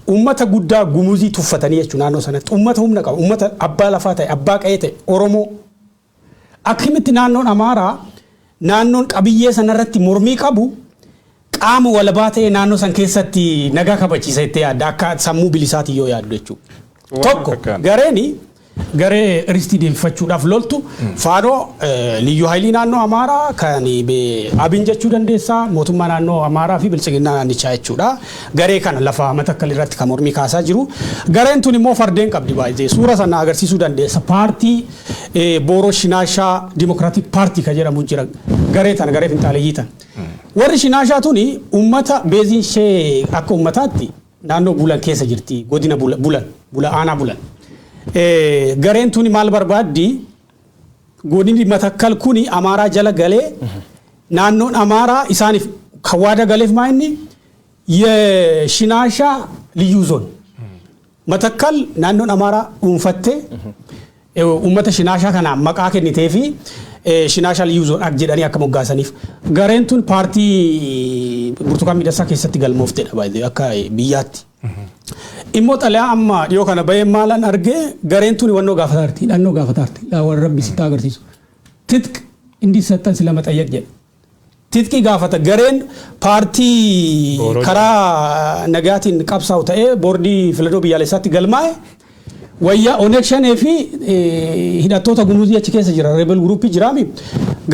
Uummata guddaa Gumuzii tuffatanii jechuun naannoo sanatti uummata humna qabu uummata abbaa lafaa ta'e abbaa qa'ee ta'e Oromoo akkamitti naannoon Amaaraa naannoon qabiyyee sanarratti mormii qabu qaama walabaa ta'e naannoo san keessatti nagaa kabachiisa itti yaadda akka sammuu bilisaatii yoo yaaddu jechuudha. Tokko garee ristii deebifachuudhaaf loltu faanoo liyyuu haayilii naannoo Amaaraa kan abin jechuu dandeessaa mootummaa naannoo Amaaraa fi bilchiginaa naannichaa jechuudha. Garee kana lafa Matakkal irratti kan mormii kaasaa jiru. Gareen tun immoo fardeen qabdi baay'ee suura sana agarsiisuu dandeessa. Paartii Booroo Shinaashaa Dimokiraatik Paartii kan jedhamu jira. Garee tana garee finxaaleeyyii tan. Warri Shinaashaa tuni uummata beeziin ishee akka uummataatti naannoo Bulan keessa jirti. Godina Bulan aanaa Bulan. Gareen tuni maal barbaaddi godinni Matakkal kuni Amaaraa jala galee naannoon Amaaraa isaaniif kawaada galeef maayinni Shinaashaa liyyuu zoon Matakkal naannoon Amaaraa dhuunfattee uummata Shinaashaa kana maqaa kennitee fi Shinaashaa liyyuu zoon ak jedhanii akka moggaasaniif gareen tun paartii Burtukaan Miidhagsaa keessatti galmooftedha baay'ee akka biyyaatti. Immoo xalayaa amma dhiyoo kana bahee maalan argee gareen tuni wannoo gaafataarti dhannoo gaafataarti warra rabbi sitti agarsiisu. Titq indi sattan sila maxayyaq jedha. Titqi gaafata gareen paartii karaa nagaatiin qabsaa'u ta'ee boordii filannoo biyyaalessaatti galmaa'e wayyaa Oneeg Shanee fi hidhattoota Gumuzii achi keessa jira rebel group jiraami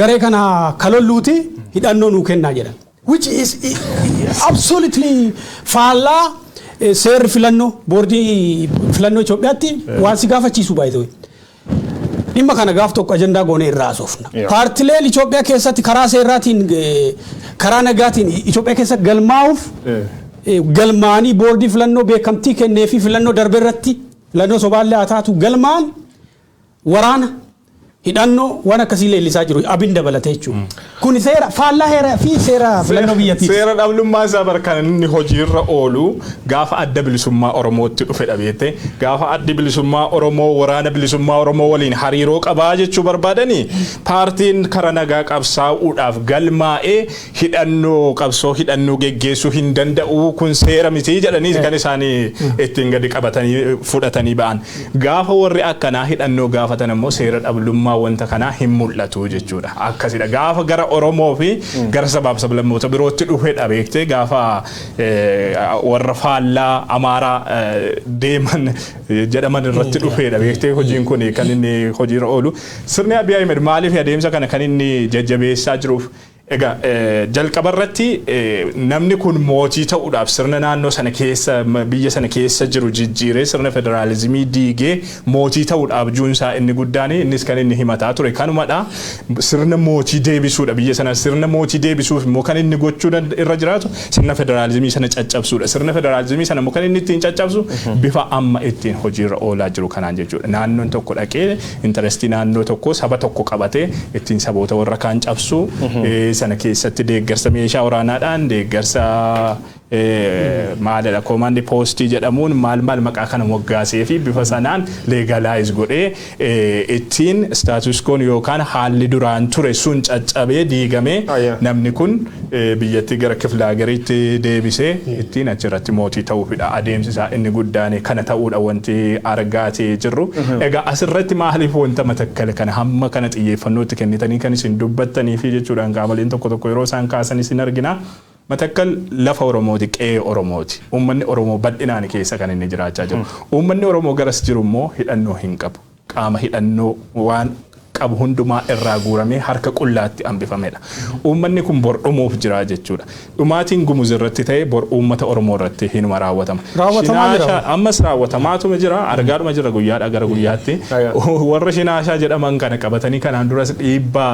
garee kana kalolluuti hidhannoo nuu kennaa jedhan. Which is absolutely faallaa seer filannoo boordii filannoo Itoophiyaatti waan si gaafachiisu baay'ee. Dhimma kana gaaf tokko ajandaa goonee irraa haasofna. Paartileen Itoophiyaa keessatti karaa seeraatiin karaa nagaatiin Itoophiyaa keessatti galmaa'uuf galmaanii boordii filannoo beekamtii kennee fi filannoo darbe irratti filannoo sobaallee haa taatu galmaan waraana hidhannoo waan akkasii leellisaa jiru abin dabalatee jechuudha. Kun seera faallaa heeraa fi seera filannoo biyyattii. Seera dhabdummaa isaa barkan inni hojiirra oolu gaafa adda bilisummaa Oromootti dhufe dhabeete gaafa addi bilisummaa Oromoo waraana bilisummaa Oromoo waliin hariiroo qabaa jechuu barbaadanii paartiin karaa nagaa qabsaa'uudhaaf galmaa'ee hidhannoo qabsoo hidhannoo geggeessuu hin danda'u kun seera miti jedhanii kan isaanii ittiin gadi qabatanii fudhatanii ba'an. Gaafa warri akkanaa hidhannoo gaafatan immoo seera dhabdummaa wanta kana hin mul'atu jechuudha. Akkasidha gaafa gara Oromoo fi gara sabaaf sablammoota birootti dhufe dhabeekte gaafa warra faallaa Amaaraa deeman jedhaman irratti dhufe dhabeekte hojiin kun kan inni hojiirra oolu. Sirni Abiy Ahmed maaliif adeemsa kana kan inni jajjabeessaa jiruuf Egaa jalqabarratti namni kun mootii ta'uudhaaf sirna naannoo sana keessa biyya sana keessa jiru jijjiiree sirna federaalizimii diigee mootii ta'uudhaaf juunsaa inni guddaan innis kan inni himataa ture kanumadha sirna mootii deebisuudha biyya sana sirna mootii deebisuuf immoo kan inni gochuu irra jiraatu sirna federalizimii sana caccabsuudha sirna federalizimii sana immoo kan inni ittiin caccabsu bifa amma ittiin hojiirra oolaa jiru kanaan jechuudha naannoon tokko dhaqee interestii naannoo tokko saba tokko qabatee ittiin saboota warra kaan cabsu sana keessatti deeggarsa meeshaa waraanaadhaan deeggarsa maalidha command post jedhamuun maal maqaa kana moggaasee fi bifa sanaan legalize godhee ittiin status quo yookaan haalli duraan ture sun caccabee diigamee namni kun biyyatti gara kifla gariitti deebisee ittiin achirratti mootii ta'uufidha adeemsi isaa inni guddaan kana ta'uudha wanti argaatee jirru egaa asirratti maaliif wanta matakkale kana hamma kana xiyyeeffannootti kennitanii kan isin dubbattanii fi jechuudhaan qaamoleen tokko yeroo isaan kaasan isin argina Matakkal lafa Oromooti qe'ee Oromooti. Uummanni Oromoo bal'inaan keessa kan inni jiraachaa jiru. Uummanni Oromoo garas jiru immoo hidhannoo hin qabu. Qaama hidhannoo waan qabu hundumaa irraa guuramee harka qullaatti hambifamedha. Uummanni kun bor dhumuuf jira jechuudha. Dhumaatiin gumuz irratti ta'e bor uummata Oromoo irratti hinuma raawwatama. Ammas raawwatamaatuma jira. Argaadhuma jira guyyaadhaa gara guyyaatti. Warra shinaashaa jedhaman kana qabatanii kanaan duras dhiibbaa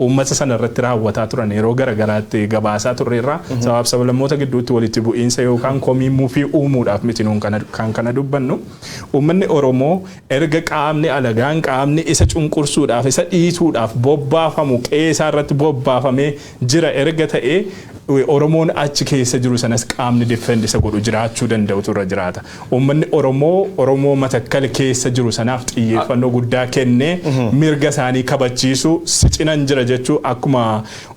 uummata sana irratti raawwataa turan yeroo garagaraatti gabaasaa turreerra sabab sablammoota gidduutti walitti bu'iinsa yookaan komiimuu fi uumuudhaaf miti nuun kan kana dubbannu uummanni Oromoo erga qaamni alagaan qaamni isa cunqursuudhaaf isa dhiituudhaaf bobbaafamu qeesaa irratti bobbaafamee jira erga ta'ee Oromoon achi keessa jiru sanas qaamni defend isa godhu jiraachuu danda'utu irra jiraata. Uummanni Oromoo Matakkal keessa jiru sanaaf xiyyeeffannoo guddaa kennee mirga isaanii kabachiisu sicinan jira jechuu akkuma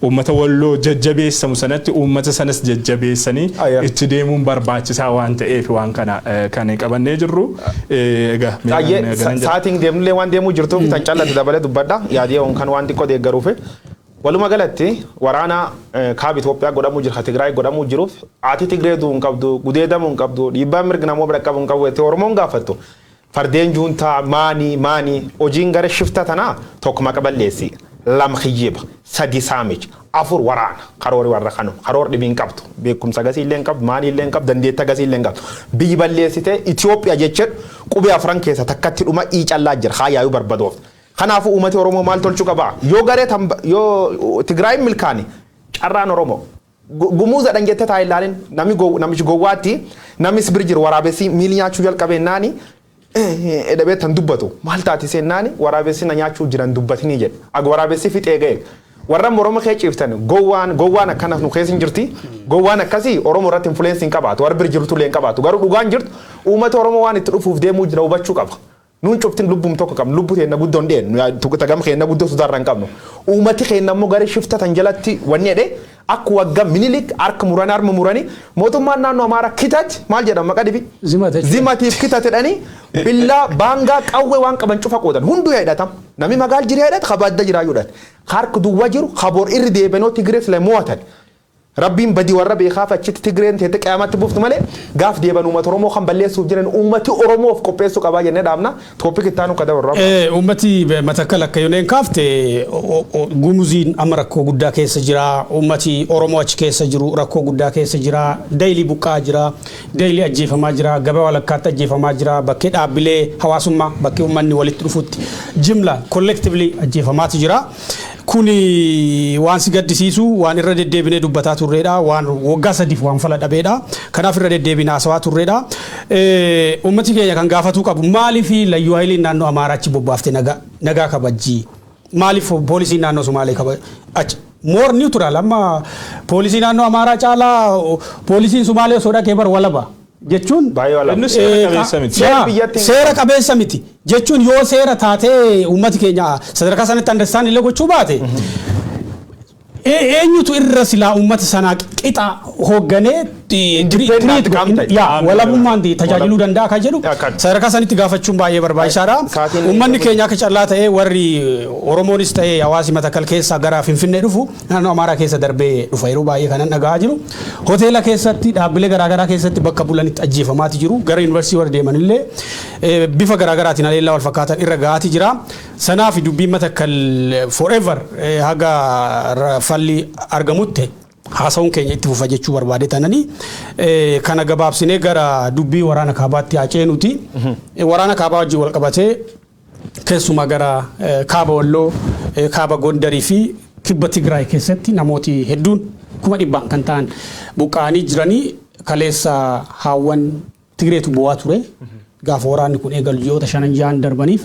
uummata Walloo jajjabeessamu sanatti uummata sanas jajjabeessanii itti deemuun barbaachisaa waan ta'eef waan kana kan qabannee jirru. Egaa saatiin deemnullee waan deemuu jirtuuf tan callatti dabalee dubbadha yaadii kan waan xiqqoo deeggaruufi. Waluma galatti waraana kaaba Itoophiyaa godhamu jira Tigraay godhamu jiruuf ati Tigree duun qabdu gudeedamu qabdu dhiibbaa mirga namoo bira qabu qabu itti Oromoon gaafattu fardeen juuntaa maani hojiin gara shifta tanaa tokko maqaballeessi lam khiyyiba sadi saamich afur waraana karoori warra kanu karoor dhibiin qabdu beekumsa gasii illee qabdu maani illee qabdu dandeetta gasii illee qabdu biyyi balleessite Itoophiyaa jechuun qubee afran keessa takkatti dhuma callaa jira haayaayu barbadoof. Kanaafuu uummati Oromoo maal tolchuu qaba yoo garee yoo Tigraay milkaani carraan Oromoo gumuuza dhangeette taa ilaalin namichi gowwaatti namis birjir waraabessi miili nyaachuu jalqabeennaani edabee tan dubbatu maal taati seennaani waraabessi na nyaachuu jiran dubbatinii jedhe aga waraabessi fixee ga'e warra Oromoo kee ciiftan gowwaan akkana nu keessin jirti gowwaan akkasii Oromoo irratti influence hin qabaatu warra birjirtu illee hin qabaatu garuu dhugaan jirtu uummati Oromoo waan itti dhufuuf deemuu jira hubachuu qaba. Nuun cuftin lubbum tokko qabnu lubbu teenna guddoon dheen tagam keenna guddoo sudarran qabnu uummati keenna immoo gara shifta tan jalatti wanni jedhe akka waggaa minilik harka muranii harma muranii mootummaan naannoo Amaaraa kitati maal jedhama maqaa dhibi zimatiif kitatedhanii billaa baangaa qawwee waan qaban cufa qoodan hunduu hidhatam namni magaal jiraa hidhat kabaadda jiraa hidhat harka duwwaa jiru kaboor irri deebenoo Tigrees lee mo'atan. Rabbiin badii warra beekaaf achitti Tigreen teete qaamatti buuftu malee gaaf deeban uummata Oromoo kan balleessuuf jiran uummati Oromoof qopheessuu qabaa jennee dhaabna toopik itti aanu kada warra. Uummati Matakkal akka yooneen kaafte gumuziin amma rakkoo guddaa keessa jira uummati Oromoo achi keessa jiru rakkoo guddaa keessa jira daayilii buqqaa jira daayilii ajjeefamaa jira gabaa walakkaatti ajjeefamaa jira bakkee dhaabbilee hawaasummaa bakkee uummanni walitti dhufutti jimla collectively ajjeefamaatu jira. Kuni waan si gaddisiisu waan irra deddeebinee dubbataa turreedha waan waggaa sadiif waan fala dhabeedha kanaaf irra deddeebinaa haasawaa turreedha ummati keenya kan gaafatuu qabu maaliif layyuu haayiliin naannoo Amaaraachi bobbaafte nagaa kabajjii maaliif poolisiin naannoo Sumaalee kabajjii more neutral amma poolisii naannoo Amaaraa caalaa poolisiin Sumaalee osoo dhaqee bar walaba jechuun seera qabeessa miti jechuun yoo seera taatee uummati keenya sadarkaa sanatti understand illee gochuu baate eenyutu irra silaa uummata sanaa qixa hoogganee walabummaan tajaajiluu danda'a kan jedhu sadarkaa sanitti gaafachuun baay'ee barbaachisaadha. Uummanni keenya akka callaa ta'ee warri Oromoonis ta'ee hawaasi Matakkal keessa gara Finfinnee dhufu naannoo Amaaraa keessa darbee dhufa yeroo baay'ee kanan dhagaa jiru. Hoteela keessatti dhaabbilee garaagaraa keessatti bakka bulanitti ajjeefamaati jiru. Gara yuunivarsiitii warra deemanillee bifa garaagaraatiin aleellaa wal fakkaatan irra gahaati jira. Sanaaf dubbiin Matakkal forever haga falli argamutti haasawuun keenya itti fufa jechuu barbaade tananii kana gabaabsinee gara dubbii waraana kaabaatti haceenuti waraana kaabaa wajjin wal qabatee keessumaa gara kaaba Walloo kaaba Gondarii fi kibba Tigraay keessatti namooti hedduun 100,000 kan ta'an buqqaanii jiranii kaleessa haawwan Tigreetu bu'aa ture gaafa waraanni kun eegalu ji'oota 5 darbaniif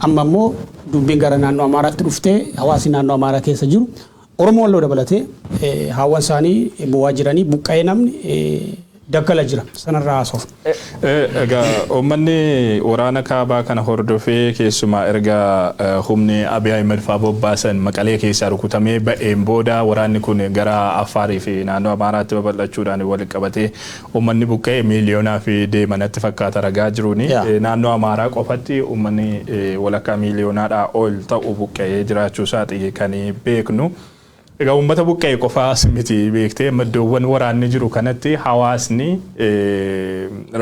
amma immoo dubbiin gara naannoo Amaaraatti dhuftee hawaasi naannoo Amaaraa keessa jiru Oromoo Walloo dabalatee haawwan isaanii bu'aa jiranii buqqa'ee namni daggala jira sanarraa haasofna. Egaa uummanni waraana kaabaa kana hordofee keessumaa erga humni Abiy Ahmed fa'aa bobbaasan Maqalee keessaa rukutamee ba'een booda waraanni kun gara Affaarii fi naannoo Amaaraatti babal'achuudhaan wal qabatee uummanni buqqa'ee miiliyoonaa fi deemanatti fakkaata ragaa jiruuni. Naannoo Amaaraa qofatti uummanni walakkaa miiliyoonaadhaa ol ta'u buqqa'ee jiraachuu isaati kan beeknu. Egaa uummata buqqee qofaas miti beektee maddoowwan waraanni jiru kanatti hawaasni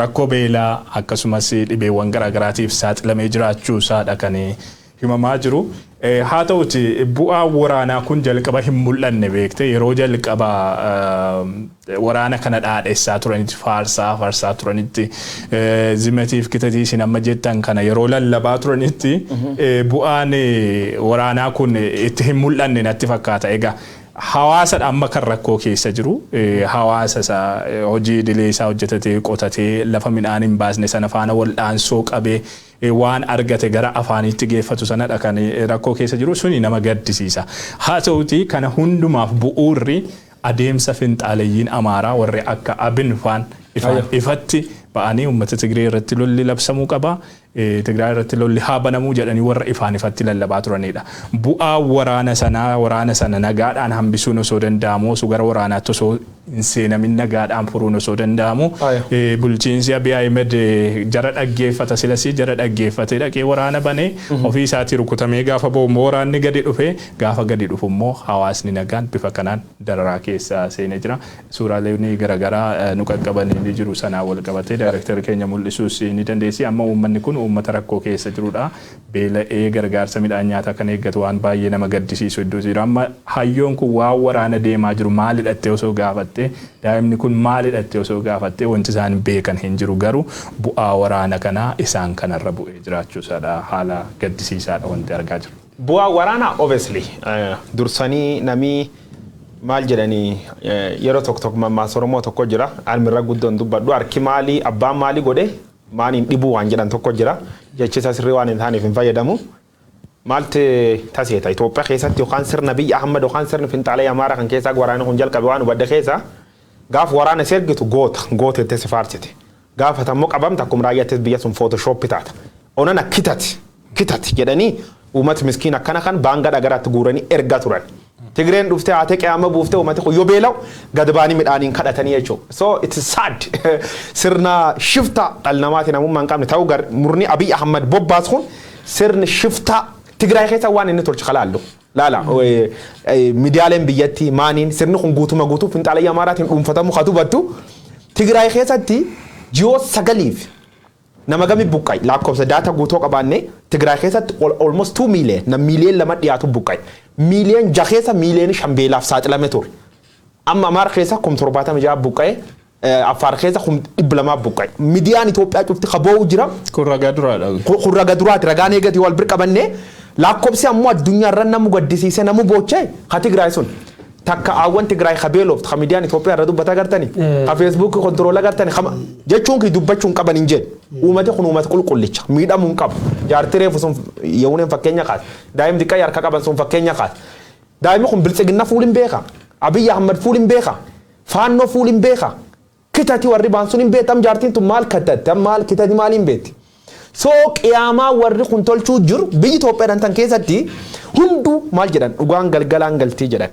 rakkoo beelaa akkasumas dhibeewwan garaagaraatiif saaxilamee jiraachuu isaadha kan himamaa jiru. Haa ta'uti bu'aa waraanaa kun jalqaba hin mul'anne beektee yeroo jalqaba waraana kana dhaadheessaa turanitti faarsaa turanitti zimatiif kitatii isin amma jettan kana yeroo lallabaa turanitti bu'aan waraanaa kun itti hin mul'anne natti fakkaata. Egaa hawaasa amma kan rakkoo keessa jiru hawaasa isaa hojii idilee isaa hojjetatee qotatee lafa midhaan hin baasne sana faana waldhaansoo qabee waan argate gara afaanitti geeffatu sanadha kan rakkoo keessa jiru suni nama gaddisiisa. Haa ta'uti kana hundumaaf bu'uurri adeemsa finxaalayyiin Amaaraa warri akka Abin faan ifatti ba'anii uummata Tigree irratti lolli labsamuu qaba. Tigraay irratti lolli haa banamuu jedhanii warra ifaan ifatti lallabaa turanidha. Bu'aa waraana sana nagaadhaan hambisuun osoo danda'amu osoo gara waraanaatti osoo hin seenamin nagaadhaan furuun osoo danda'amu bulchiinsi Abiy Ahmed jara dhaggeeffata silasii jara dhaggeeffatee dhaqee waraana banee ofii isaatii rukutamee gaafa ba'u waraanni gadi dhufee gaafa gadi dhufu immoo hawaasni nagaan bifa kanaan dararaa keessa seenee jira. Suuraaleen garaagaraa nu qaqqaban ni jiru sanaa wal qabatee daayireektarri keenya mul'isuus ni dandeessi. Amma uummanni kun uummata rakkoo keessa jirudha. Beela'ee gargaarsa midhaan nyaataa kan eeggatu waan baay'ee nama gaddisiisu iddoo jira. Amma hayyoon kun waan waraana deemaa jiru maalidhattee osoo gaafatte daa'imni kun maalidhattee osoo gaafatte wanti isaan beekan hin jiru garuu bu'aa waraana kanaa isaan kanarra bu'ee jiraachuusaadha. Haala gaddisiisaadha wanti argaa jiru. Bu'aa waraanaa obviously dursanii namii maal jedhanii yeroo tokko mammaaksa Oromoo tokko jira almirra guddoon dubbadhu harki maalii abbaan maalii godhe maaniin dhibuu waan jedhan tokko jira jechisa sirrii waan hin taaneef hin fayyadamu. Maalti taseeta Itoophiyaa keessatti yookaan sirna biyya Ahmad yookaan sirni finxaalee Amaaraa kan keessaa waraana kun jalqabe waan hubadde keessa gaaf waraana sergitu goota itti sifaarsite gaafa tammoo qabamta akkuma raayyaattis biyya sun photoshoop taata onana kitati jedhanii uummata miskiin akkana kan baanga dhagaraatti guuranii erga turan. Tigreen dhuftee haatee qiyama buuftee uummati kun yoo beelaw gad baanii midhaaniin kadhatanii jechuudha. So it's sad sirna shifta dhala namaatiin namummaa hin qabne ta'uu murni Abiy Ahmad bobbaas kun sirni shifta Tigraay keessa waan inni tolchu kalaallu. Laala miidiyaaleen biyyatti maaniin sirni kun guutuu finxaalee Amaaraatiin dhuunfatamu katubattu Tigraay keessatti ji'oo 9 nama gami buqqay lakkoofsa data guutuu qabaanne Tigraay keessatti almost 2 million na million lama dhiyaatu buqqay million jaheessa million shambeelaaf saaxilame ture. Amma Amaaraa keessa 76 buqqay Affaar keessa 200 buqqay. Miidiyaan Itoophiyaa cufti qaboo jira. Kun ragaa duraadha. Kun ragaa duraati ragaan eegati wal bir qabannee lakkoofsi ammoo addunyaarra namu gaddisiise namu boochee ha Tigraay sun takka awwan Tigraay khabeeloof ha miidiyaan Itoophiyaa irra dubbata gartani ha Facebook kontroola gartani jechuun ki dubbachuun qaban hin jedhe uummati kun uummata qulqullicha miidhamuun qabu jaartii reefu sun yeewunen fakkeenya kaas daa'im diqqaa harka qaban sun fakkeenya kaas daa'imni kun biltsiginna fuulin beeka Abiy Ahmad fuulin beeka faannoo fuulin beeka kitati warri baan sun hin beetam jaartiin tun maal katatte maal kitati maaliin beetti. So qiyaamaa warri kun tolchuu jiru biyyi Itoophiyaa tan keessatti hundu maal jedhan dhugaan galgalaan galtii jedhan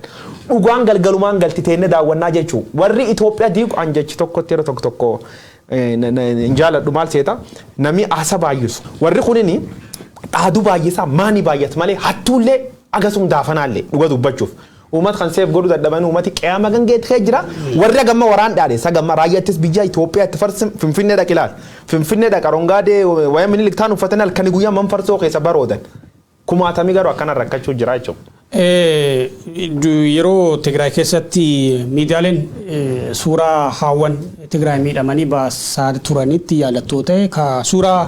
dhugaan galgalumaan galtii teenne daawwannaa jechuu warri Itoophiyaa diigu an jechi tokkotti yeroo tokko injaaladhu maal seeta nami asa baay'isu warri kunini dhaaduu baay'isaa maanii baay'at malee hattuullee agasum daafanaallee dhuga dubbachuuf uummata kan seef godhu dadhaban uummati qiyaama gangeetti jira warri gamma waraan dhaadhe sagamma raayyaattis biyya Itoophiyaa itti farsi Finfinnee dhaqilaal Finfinnee dhaqarongaadee waya minilik taan uffatanii halkanii guyyaa manfarsoo keessa baroodan kumaatamii garuu akkana rakkachuu jira jechuudha. Yeroo Tigraay keessatti miidiyaaleen suuraa haawwan Tigraay miidhamanii baasaa turanitti yaalattuu ta'e ka suuraa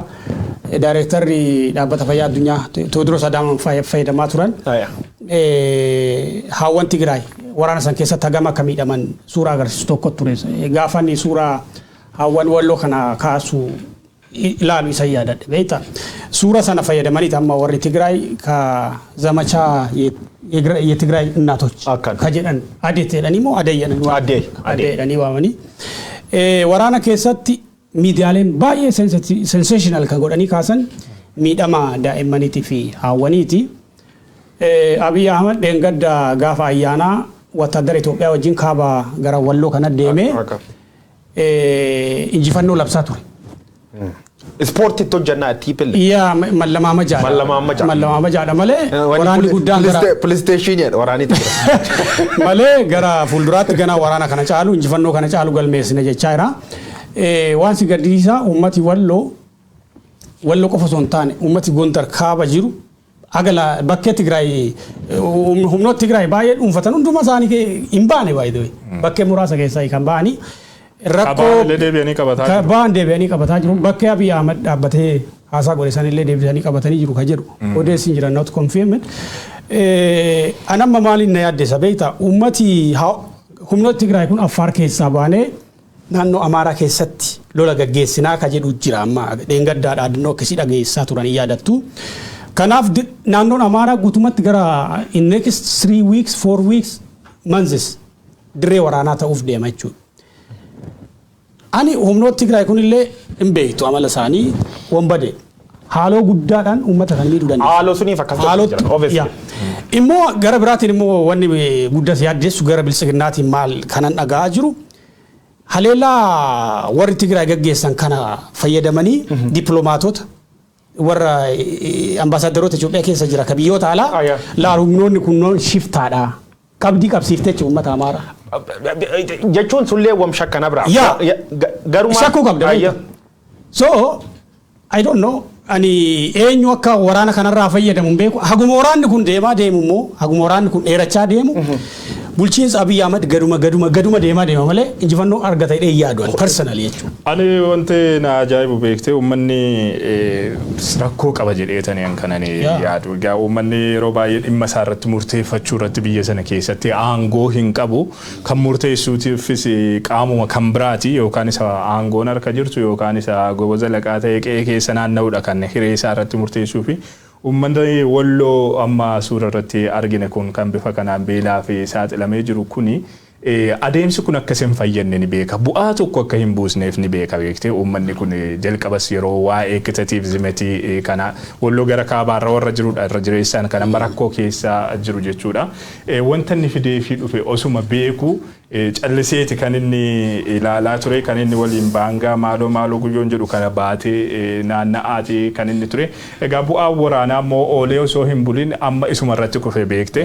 daayireektarri dhaabbata fayyaa addunyaa Tewoodiroos Adaamaan fayyadamaa turan haawwan Tigraay waraana san keessatti hagam akka miidhaman suuraa agarsiisu tokko ture. Gaafa inni suuraa haawwan Walloo kana kaasu ilaalu isa yaadadhe beektaa suura sana fayyadamanii amma warri Tigraay ka zamachaa የትግራይ እናቶች ከጀደን አዴት ደኒ ሞ አደየን አዴ ዋመኒ ወራና ከሰቲ ሚዲያሌን ባየ ሴንሴሽናል ከጎደኒ ካሰን ሚዳማ ዳኢማኒቲ ፊ አወኒቲ አብይ አህመድ ደንገዳ ጋፋ አያና ወታደር ኢትዮጵያ ወጂን ካባ ገራ ወሎ ከነ ደሜ እንጂፈኖ ለብሳቱ Ispoortii hojjannaa tiipil. Yaa mallama majaadha. Mallama majaadha malee waraanni guddaan gara PlayStation waraanii ture. Malee gara fuulduraatti gana waraana kana caalu injifannoo kana caalu galmeessine jechaa jira. Waan si gaddisiisaa uummati walloo qofa osoo hin taane uummati Gondar kaaba jiru agala bakkee Tigraay humnoota Tigraay baay'ee dhuunfatan hunduma isaanii hin baane baay'ee bakkee muraasa keessaa kan baanii. Rakkoo kabaan deebi'anii qabataa jiru bakkee Abiy Ahmed dhaabbatee haasaa godhe sanillee deebisanii qabatanii jiru ka jedhu odeessi jiran not confirmed anamma maaliin na yaaddessa beektaa uummati humnoota Tigraay kun Affaar keessaa baanee naannoo Amaaraa keessatti lola gaggeessinaa ka jedhu jira amma dheengaddaa dhaadannoo akkasii dhageessaa turan yaadattu kanaaf naannoon Amaaraa guutumatti gara in next 3 weeks 4 weeks months dirree waraanaa ta'uuf deema jechuudha. Ani humnoota Tigraay kunillee hin beektu amala isaanii wombade haaloo guddaadhaan uummata kan miidhuu dandeessu. Haaloo suniif akkasumas jira obviously. Immoo gara biraatiin immoo wanni guddas yaaddeessu gara bilisiginnaatiin maal kanan dhagaa jiru haleellaa warri Tigraay gaggeessan kana fayyadamanii dippiloomaatota warra ambaasaadaroota Itoophiyaa keessa jira ka biyyoota alaa laalu humnoonni kunnoon shiftaadha qabdii qabsiiftee uummata Amaaraa. Jechuun sullee wam shakkana bira. Garuma shakkuu qabda. So I don't know ani eenyu akka waraana kanarraa fayyadamu beeku haguma waraanni kun deemaa deemu immoo haguma waraanni kun dheerachaa deemu bulchiinsa Abiy Ahmed gaduma deemaa malee injifannoo argata jedhee yaadu personally jechuudha. Ani wanti na ajaa'ibu beektee uummanni rakkoo qaba jedheetanii kanani yaadu. Egaa uummanni yeroo baay'ee dhimma isaa irratti murteeffachuu irratti biyya sana keessatti aangoo hin qabu kan murteessuutiifis qaamuma kan biraati yookaan isa aangoon harka jirtu yookaan isa goboza laqaa ta'e qe'ee keessa naanna'uudha kan hiree isaa irratti murteessuu fi uummanni walloo amma suura irratti argine kun kan bifa kanaan beelaa fi saaxilamee jiru kuni adeemsi kun akka hin fayyadne ni beeka bu'aa tokko akka hin buusneef ni beeka beektee uummanni kun jalqabas yeroo waa'ee equitative zimetii kana walloo gara kaabaarra warra jirudha irra jireessaan kana rakkoo keessa jiru jechuudha wanta inni fidee fi dhufe osuma beeku calliseeti kan inni ilaalaa ture kan inni waliin baangaa maaloo guyyoon jedhu kana baatee naanna'aati kan inni ture egaa bu'aa waraanaa immoo oolee osoo hin bulin amma isuma irratti kufe beekte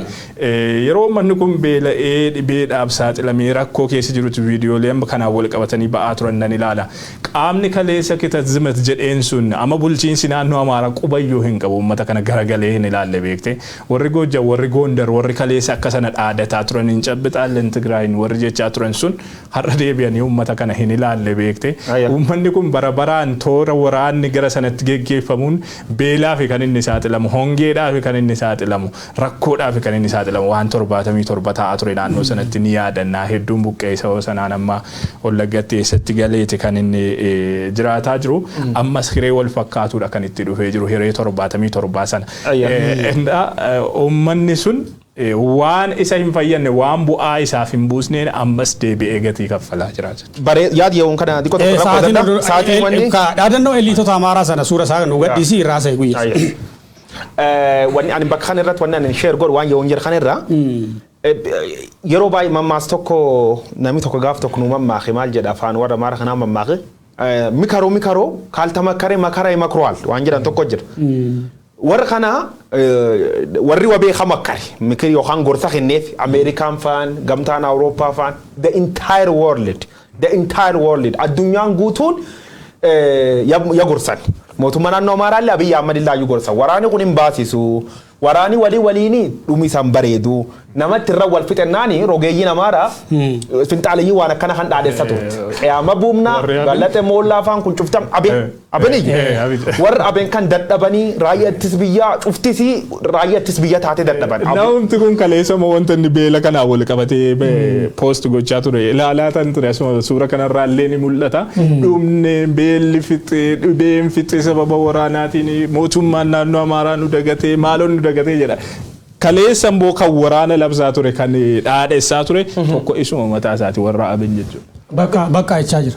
yeroo manni kun beela'ee dhibeedhaaf saaxilamee rakkoo keessa jirutti viidiyoolee kanaan wal qabatanii ba'aa turan nan ilaala qaamni kaleessa kitazimet jedheen sun amma bulchiinsi naannoo Amaaraa qubayyoo hin qabu uummata kana garagalee hin ilaalle beekte warri Gojja warri Gondar warri kaleessa akka sana dhaadataa turan hin cabbixaalleen Tigraayin warri jechaa turan sun har'a deebi'anii uummata kana hin ilaalle beekte uummanni kun barabaraan toora waraanni gara sanatti geggeeffamuun beelaa fi kan inni saaxilamu hongeedhaa fi kan inni saaxilamu rakkoodhaa fi kan inni saaxilamu waan 77 ta'aa ture naannoo sanatti ni yaadannaa hedduun buqqee isa sanaan amma Wallaggaatti eessatti galeeti kan inni jiraataa jiru ammas hiree wal fakkaatuudha kan itti dhufee jiru hiree 77 sana uummanni sun waan isa hin fayyadne waan bu'aa isaaf hin buusneen ammas deebi'ee gatii kaffalaa jira. Yaad yeroon kana dikoo tokko rakkoo sa'aatiin wanni dhaadannoo eliitota Amaaraa sana suura isaa nu gadhiisii irraa isa guyyaa. Wanni ani bakka kana irratti wanni ani share godhu waan yeroon jira kana irraa yeroo baay'ee mammaas tokko namni tokko gaaf tokko nu mammaaqe maal jedha afaan warra Amaaraa kanaa mammaaqe mikaroo kaalta makara makroal waan jedhan tokko jira. warra kana warri wabee khamakari mikir yohan gorsa khinneef American fan gamtaan Europa fan the entire world addunyaan guutuun ya gorsan mootummaan naannoo Amaaraa Abiy Ahmed illaa gorsa waraani kun hin baasisu waraani waliini dhumisan bareedu namatti irra wal fixennaani rogeeyyiin Amaaraa finxaalayii waan akkana kan dhaadessatu qiyaama buumna galate moollaa afaan kun cuftam abeni warra aben kan dadhabanii raayyaattis biyyaa cuftisi raayyaattis biyya taate dadhaban naamti kun kaleessa moo wanta inni beela kana wal qabatee post gochaa ture ilaalaatan ture asuma suura kanarraa illee ni mul'ata dhumne beelli fixee dhibeen fixee sababa waraanaatiin mootummaan naannoo Amaaraa nu dagatee maaloon nu dagatee jedha kaleessa immoo kan waraana labsaa ture kan dhaadheessaa ture tokko isuma mataa isaati warra Abiy jechuudha. Bakka jechaa jira.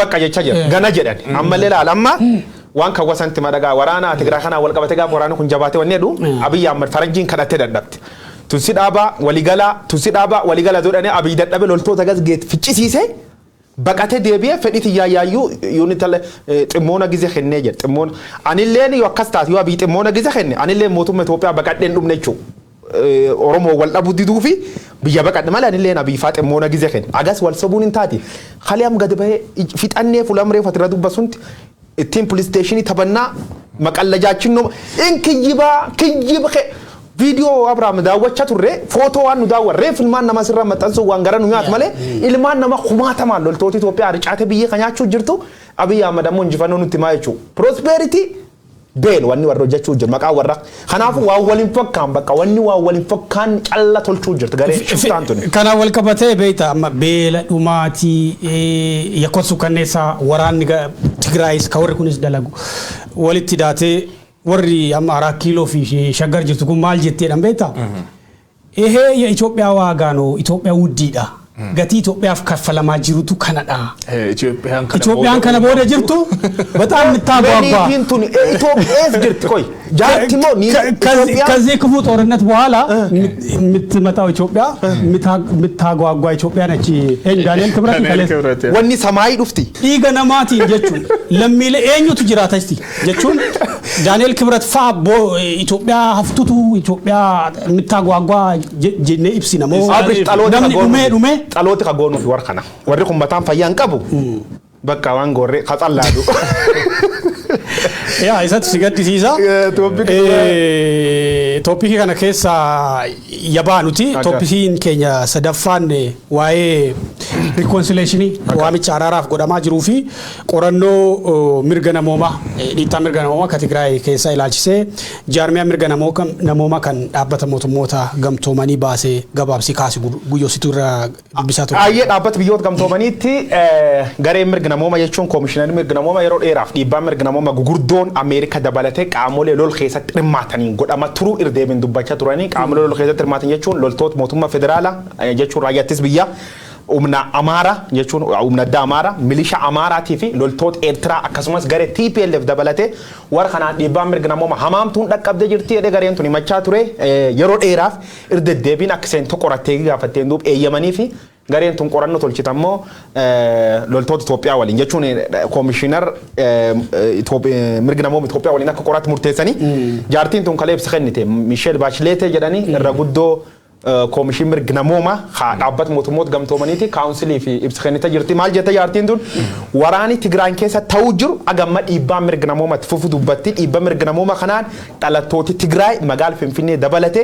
Bakka jechaa jira. Gana jedhan. Ammallee laala amma waan kan wasanti madagaa waraana Tigraay kana wal qabatee gaaf waraana kun jabaatee wanni jedhu Abiy Ahmed faranjiin kadhattee dadhabte. Tunsi dhaabaa waligala doodhanii Abiy dadhabe loltoota gas geet ficcisiise baqate deebi'ee fedhii xiyyaayyaayyu yuunital ximmoona gize kennee jedhe ximmoona anilleen yoo akkas taate yoo abii ximmoona gize kenne anilleen mootummaa Itoophiyaa baqadheen dhumne jechuudha. Oromoo wal dhabu diduu fi biyya baqadhe malee anilleen abii faa ximmoona gize kenne agas wal sobuun hin taati khaliam gad bahee fixannee fulamree fatira dubbasunti ittiin police station taphannaa maqallajaachin no in kijjiba video Abraham daawwachaa turre footoo waan nu daawwarre filmaan nama sirra maxxansu waan gara nu nyaat malee ilmaan nama kumaatamaan loltoota Itoophiyaa ricaate biyya kanyaachuu jirtu Abiy Ahmed ammoo injifannoo nutti maa jechuu prosperity beel wanni warra hojjechuu jiru maqaa warra kanaafuu waan waliin fakkaan bakka wanni waan waliin fakkaan calla tolchuu jirtu garee shuftaan tuni kana wal qabatee beeyta amma beela dhumaatii yakkosu kanneessa waraanni Tigraayis ka warri kunis dalagu walitti daatee warri amma 4 kiiloo fi shaggar jirtu kun maal jetteedhaan beektaa? Ehee Itoophiyaa waagaanoo Itoophiyaa wuddiidha. Gatii Itoophiyaaf kaffalamaa jirutu kanadha. Itoophiyaan kana booda jirtu በጣም የምታጓጓ ኢትዮጵያስ jirti ቆይ ከዚህ ክፉ ጦርነት በኋላ የምትመጣው ኢትዮጵያ የምታጓጓ ኢትዮጵያ ነች። ዳንኤል ክብረት ወኒ ሰማይ ዱፍቲ ኢገነማቲ ጀቹ ለሚለ ኤኙቱ ጅራታስቲ ጀቹን ዳንኤል ክብረት ፋቦ ኢትዮጵያ ሀፍቱቱ ኢትዮጵያ የምታጓጓ ጀኔ ኢብሲናሞ ዱሜ ጣሎት ከጎኑ ወርከና ወሪ ኩምባታን ፈያን ቀቡ በቃ ዋን ጎሬ ከጣላዱ ያ ኢሳት ሲገድሲሳ ቶፒክ kana keessa yabanuti topikiin keenya sadaffaan waa'ee reconciliation waamicha araaraaf godhamaa jiruu fi qorannoo mirga namoomaa dhiittaa mirga namoomaa ka Tigraay keessa ilaalchisee jaarmiyaa mirga namoomaa kan dhaabbata mootummoota gamtoomanii baasee gabaabsi kaasi guyyoositu irraa dubbisaa ture. Ayyee dhaabbata biyyoota gamtoomaniitti garee mirga namoomaa jechuun koomishinarri mirga namoomaa yeroo dheeraaf dhiibbaa mirga namoomaa gugurdoon Ameerika dabalatee qaamolee lol keessatti dhimmaataniin godhama turuu irdeebiin dubbachaa turanii qaamolee lol keessatti hirmaatan jechuun loltoota mootummaa federaalaa jechuun raayyaattis biyya umna Amaara jechuun umna Amaara milisha Amaaraatii fi loltoota Eertiraa akkasumas garee TPLF dabalatee warra kanaan dhiibbaa mirga namoomaa hamaamtuun dhaqqabdee jirti jedhee gareen tuni himachaa ture yeroo dheeraaf irdeebiin akka isheen tokko rattee gaafatteen duub eeyyamanii fi gareen tun qorannoo tolchitammoo loltoota Itoophiyaa waliin jechuun koomishinar mirga namoomaa Itoophiyaa waliin akka qoraatti murteessanii jaartiin tun kaleebsa kennite Michelle Bachelet jedhanii irra guddoo koomishin mirga namoomaa dhaabbata mootummoota gamtoomaniiti kaawunsilii fi ibsa kennite jirti maal jette jaartiin tun waraani Tigraay keessa ta'uu jiru agamma dhiibbaa mirga namoomaatti fufu dubbatti dhiibbaa mirga namoomaa kanaan dhalattooti Tigraay magaala Finfinnee dabalate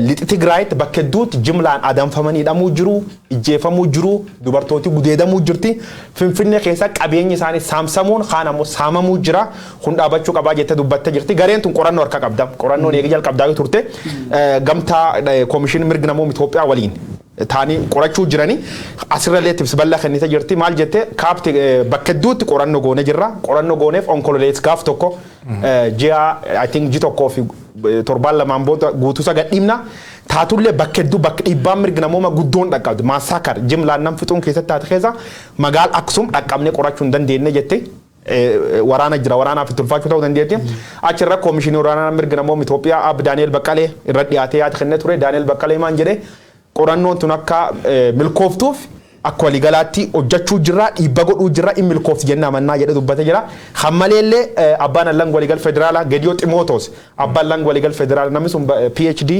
lixi Tigraayitti bakka hedduutti jimlaan adamfamanii hidhamuu jiru ijjeefamuu jiru dubartooti gudeedamuu jirti Finfinnee keessa qabeenyi isaanii saamsamuun kaan ammoo saamamuu jira kun dhaabachuu qabaa jette dubbatte jirti gareen tun qorannoo harka qabda qorannoon eegi jalqabdaa turte gamtaa koomishin mirga namoomaa Itoophiyaa waliin taanii qorachuu jiranii asirra tips bal'aa kennite jirti maal jette kaapti bakka hedduutti qorannoo goone jirra qorannoo gooneef onkololees gaaf tokko ji'a I think ji tokkoo fi torbaan lamaan booda guutuu isa gadhiibna taatullee bakka hedduu bakka dhiibbaa mirga namoomaa guddoon dhaqqabde maasaakar jimlaan nam fixuun keessatti taate keessa magaala Aksum dhaqqabnee qorachuu hin dandeenye jette waraana jira waraanaaf tulfaachuu ta'uu dandeetti achirra koomishinii waraanaa mirga namoomaa Itoophiyaa ab Daani'el Baqqalee irra dhiyaatee yaada kennee ture Daani'el Baqqalee maan jedhee qorannoon tun akka milkooftuuf akka waligalaatti hojjechuu jirra dhiibba godhuu jirra in milkoofti jennaa mannaa jedhe dubbate jira hammaleellee abbaan allang waligal federaalaa Gediyo Ximootos abbaan allang waligal federaalaa namni sun PhD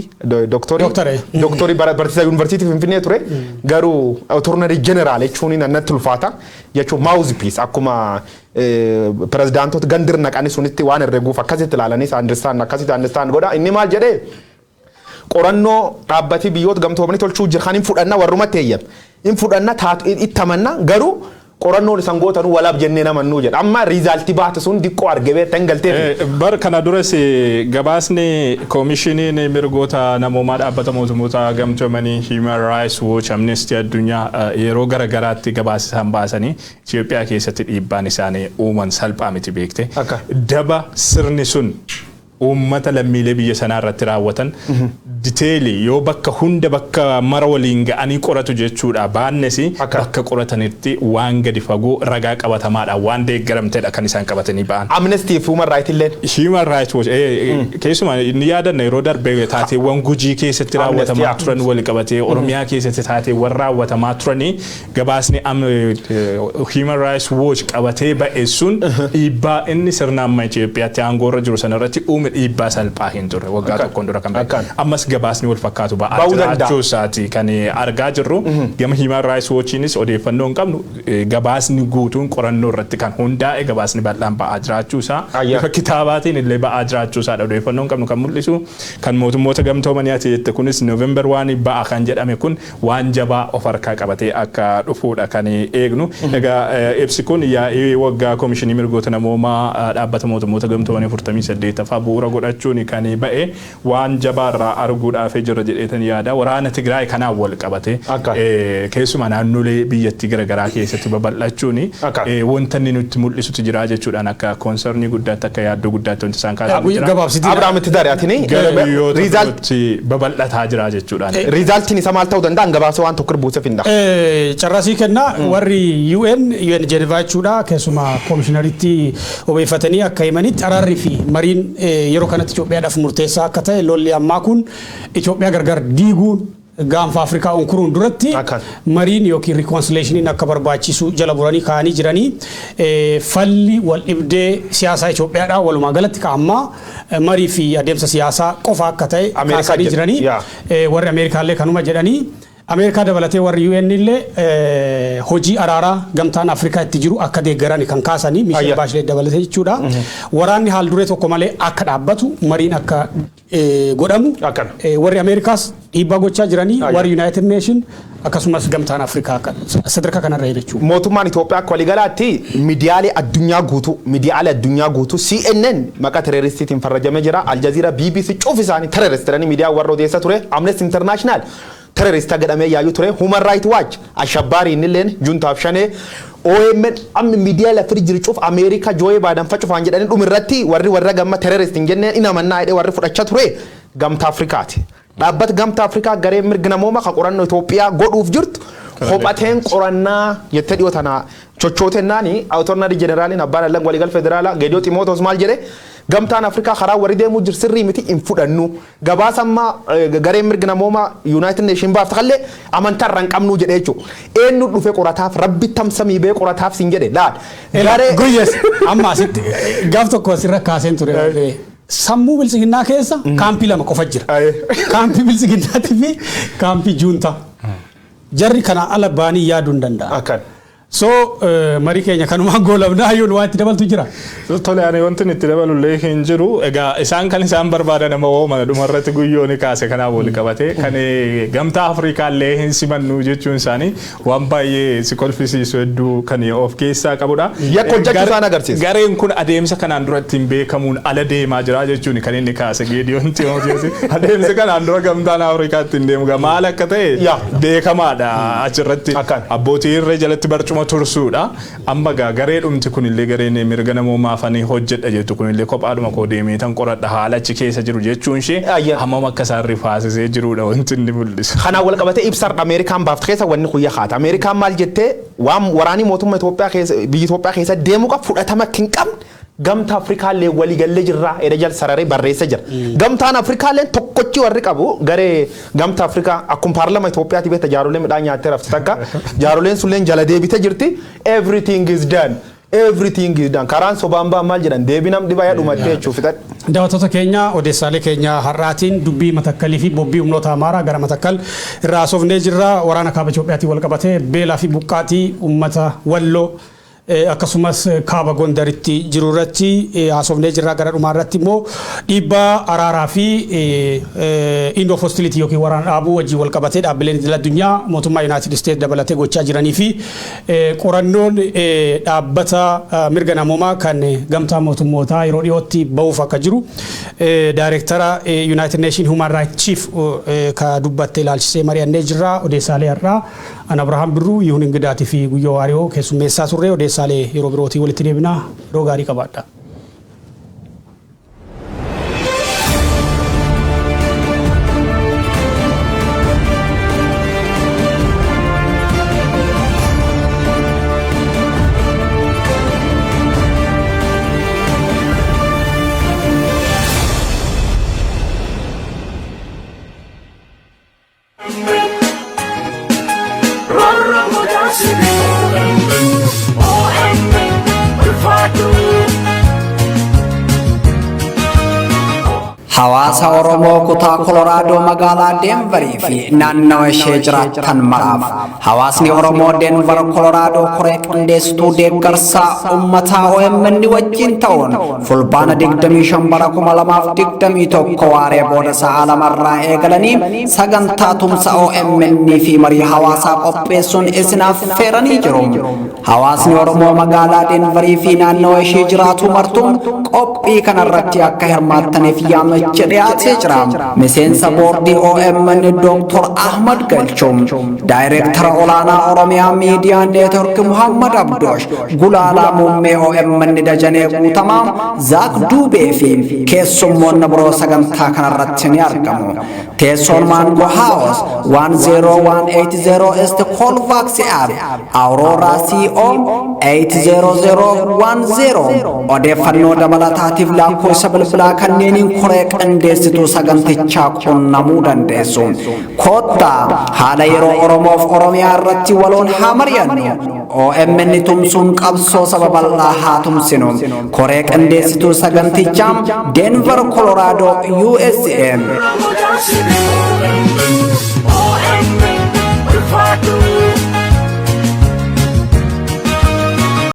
doktorii barsiisaa yuunivarsiitii Finfinnee ture garuu attorney general jechuun natti ulfaata jechuun mouthpiece akkuma pirezidaantota gandir naqanii sunitti waan herreeguuf akkasitti ilaalanii understand godha inni maal jedhee qorannoo dhaabbati biyyoota gamtoomanii tolchuu jira kan hin fudhanna warrumatti eeyyam hin fudhanna taatu ittamanna garuu qorannoon isan gootanuu walaab jennee namannuu jedha amma riizaaltii baate sun diqqoo argee tangaltee bar kana duras gabaasni koomishiniin mirgoota namoomaa dhaabbata mootummoota gamtoomanii Human Rights Watch Amnesty addunyaa yeroo garagaraatti gabaasisaan baasanii Itoophiyaa keessatti dhiibbaan isaanii uuman salphaa miti beekte daba sirni sun ummata lammiilee biyya sanaa irratti raawwatan diteeli yoo bakka hunda bakka mara waliin ga'anii qoratu jechuudha baannesi bakka qoratanitti waan gadi fagoo ragaa qabatamaadha waan deeggaramteedha kan isaan qabatanii ba'an. Amnesty Human Rights illee. Human Rights Watch keessumaa inni yaadanna yeroo darbee taateewwan Gujii keessatti raawwatamaa turan wali qabatee Oromiyaa keessatti taateewwan raawwatamaa turanii gabaasni Human Rights Watch qabatee ba'e sun dhiibbaa inni sirna amma Itoophiyaatti aangoorra jiru sanarratti uume dhiibbaa salphaa hin turre waggaa tokkoon dura kan ba'e. Ammas gabaasni wal fakkaatu ba'aa jiraachuu isaati kan argaa jirru gama Human Rights Watchiinis odeeffannoo hin qabnu gabaasni guutuun qorannoo irratti kan hundaa'e gabaasni bal'aan ba'aa jiraachuu isaa bifa kitaabaatiin illee ba'aa jiraachuu isaa odeeffannoo hin qabnu kan mul'isu kan mootummoota gamtoomaniyaati jette kunis November 1 ba'a kan jedhame kun waan jabaa of harkaa qabatee akka dhufuudha kan eegnu. Egaa ibsi kun yaa'ii waggaa Koomishinii Mirgoota Namoomaa dhaabbata mootummoota gamtoomanii 48ffaa bu'uura godhachuun kan ba'e waan jabaarraa arguudhaaf jira jedheetan yaada. Waraana Tigraay kanaan wal qabate keessumaa naannolee biyyattii garaagaraa keessatti babal'achuun wanta inni nutti mul'isutu jira jechuudhaan akka koonsernii guddaatti akka yaaddoo guddaatti wanti isaan kaasan jira. Abrahaamitti daari'atini riizaaltii babal'ataa jira jechuudhaan. Riizaaltiin isa maal ta'uu danda'a gabaasa waan tokko buuseef hin dhaqa. Carraasii kennaa warri UN Jenevaa jechuudha keessumaa koomishinaritti obeeffatanii akka himanitti araarrii fi mariin yeroo kanatti Itoophiyaadhaaf murteessaa akka ta'e lolli ammaa kun Itoophiyaa gargar diiguun gaanfa Afrikaa onkuruun duratti mariin yookiin reconciliationiin akka barbaachisu jala buranii kaanii jiranii falli wal dhibdee siyaasaa Itoophiyaadhaa walumaa galatti ka'ammaa marii fi adeemsa siyaasaa qofa akka ta'e kaasanii jiranii warri Ameerikaallee kanuma jedhanii Ameerikaa dabalatee warri UN illee hojii araaraa gamtaan Afrikaa itti jiru akka deeggaran kan kaasanii Michel Bachelet dabalatee jechuudha. Waraanni haal duree tokko malee akka dhaabbatu mariin akka godhamu warri Ameerikaas dhiibbaa gochaa jiranii warri United Nation akkasumas gamtaan Afrikaa sadarkaa kanarra jechuudha. Mootummaan Itoophiyaa akka waliigalaatti miidiyaalee addunyaa guutuu CNN maqaa terroristiitiin farrajamee jira. Al Jazeera BBC cuuf isaanii terroristiidhaan miidiyaa warra odeessaa ture. Amnesty International terrorista gadamee yaayuu ture. Human Rights Watch ashabbaari innilleen juntaaf shanee OMN amma miidiyaa lafir jirchuuf Ameerika Joe Biden facufaan jedhanii dhumirratti warra gamma terroristiin jenneen inamannaa hidhee warri fudhachaa ture gamta Afrikaati. Dhaabbata gamta Afrikaa garee mirga namoomaa kan qorannoo Itoophiyaa godhuuf jirtu kophateen qorannaa jettee dhiyoo tana chochootennaani Attorney Generaliin abbaan allan waliigal federaalaa Geediyoo Ximootos maal jedhe gamtaan Afrikaa karaa warri deemuu jiru sirrii miti hin fudhannu gabaasa amma garee mirga namoomaa United Nation baafta kallee amantaa irraa hin qabnu jedhee jechuudha. Eenyu dhufe qorataaf rabbi tamsamii bee qorataaf siin jedhe laal. Garee guyyees amma asitti gaaf tokko asirra kaaseen ture. Sammuu bilisiginnaa keessa kaampii lama qofa jira. Kaampii bilisiginnaatii fi kaampii juuntaa. Jarri kana ala baanii yaaduu hin danda'a. So marii keenya kanuma goolabnaa yoon waan itti dabaltu jira. Tole ani wanti itti dabalullee hin jiru. Egaa isaan kan isaan barbaadan nama oomana dhumarratti guyyooni kaase kanaan wal qabate kan gamtaa Afrikaallee hin simannu jechuun isaanii waan baay'ee si kolfisiisu hedduu kan of keessaa qabudha. Yakka hojjechuu isaan agarsiisa. Gareen kun adeemsa kanaan duratti hin beekamuun ala deemaa jira jechuun kan inni kaase Geediyoon Ximootiyoos. Adeemsa kanaan dura gamtaan Afrikaatti hin deemu maal akka ta'e beekamaadha achirratti abbootii irree jalatti barcuma tursuudha. Amma garee dhumti kunillee gareen mirga namoomaa fanii hojjedha jettu kunillee kophaadhuma koo deemee tan qoradha haala achi keessa jiru jechuun ishee hammam akka isaan rifaasisee jirudha wanti inni mul'isu. Kanaan wal qabatee ibsarra Ameerikaan baafte keessa wanni kuyya haata. Ameerikaan maal jettee waan waraanii mootummaa Itoophiyaa keessa biyya Itoophiyaa keessa deemu qaba fudhatama hin qabne gamta Afrikaallee waliigallee jirra edda jal sararee barreessa jira. Gamtaan Afrikaallee tokkochi warri qabu garee gamta Afrikaa akkuma paarlama Itoophiyaatti beekta jaarolee midhaan nyaattee rafte takka jaaroleen sulleen jala deebite jirti. Everything is done. Everything is done. Karaan sobaan ba'an maal jedhan deebinam dhibayaa dhumattee jechuuf fixadhe. Daawwattoota keenya odeessaalee keenya har'aatiin dubbii Matakkalii fi bobbii humnoota Amaaraa gara Matakkal irraa soofnee jirra. Waraana kaaba Itoophiyaatiin wal qabatee beelaa fi buqqaatii uummata Walloo akkasumas kaaba Gondaritti jiru irratti haasofnee jirra. Gara dhumaa irratti immoo dhiibbaa araaraa fi Indo hostility yookiin waraana dhaabuu wajjin wal qabatee dhaabbileen idil addunyaa mootummaa United States dabalatee gochaa jiranii fi qorannoon dhaabbata mirga namoomaa kan gamtaa mootummootaa yeroo dhiyootti ba'uuf akka jiru daayireektara United Nation Human Rights Chief ka dubbattee ilaalchisee mari'annee jirra. Odeessaalee har'aa an Abrahaam Birruu Yihuun Ingidaatii fi Guyyoo Waariyoo keessummeessaa turre. Odeessaalee yeroo birootii walitti deebinaa yeroo gaarii qabaadha. hawaasa Oromoo kutaa Koloraadoo magaalaa Denverii fi naannawa ishee jiraattan maraaf hawaasni Oromoo Denver Koloraadoo koree qindeessituu deeggarsaa uummataa OMN wajjin ta'uun fulbaana 25 bara 2021 waaree booda sa'a lamarraa eegalanii sagantaa tumsa OMN fi marii hawaasaa qopheessuun isinaaf feeranii jiru. Hawaasni Oromoo magaalaa Denverii fi naannawa ishee jiraatu martuun qophii kanarratti akka hirmaattaniif yaamicha dhiyaatee jira. Miseensa boordii OMN Dr. Ahmad Galchum, Daayireektara olaanaa Oromiyaa Miidiyaa Neetwork Muhammad Abdoosh, Gulaalaa Muummee OMN Dajanee Guutamaa, Zaak Duubee fi keessummoonni biroo sagantaa kanarratti ni argamu. Teessoon Mango House 10180 East Colfax Ave, Aurora CO 80010. Odeeffannoo dabalataatiif lakkoofsa bilbilaa kanneeniin koree qindeessituu sagantichaa qunnamuu dandeessu. Kottaa haala yeroo Oromoof Oromiyaa irratti waloon haa mari'annu. OMN tumsuun qabsoo saba bal'aa haa tumsinu. Koree qindeessituu sagantichaa Denver Colorado USA.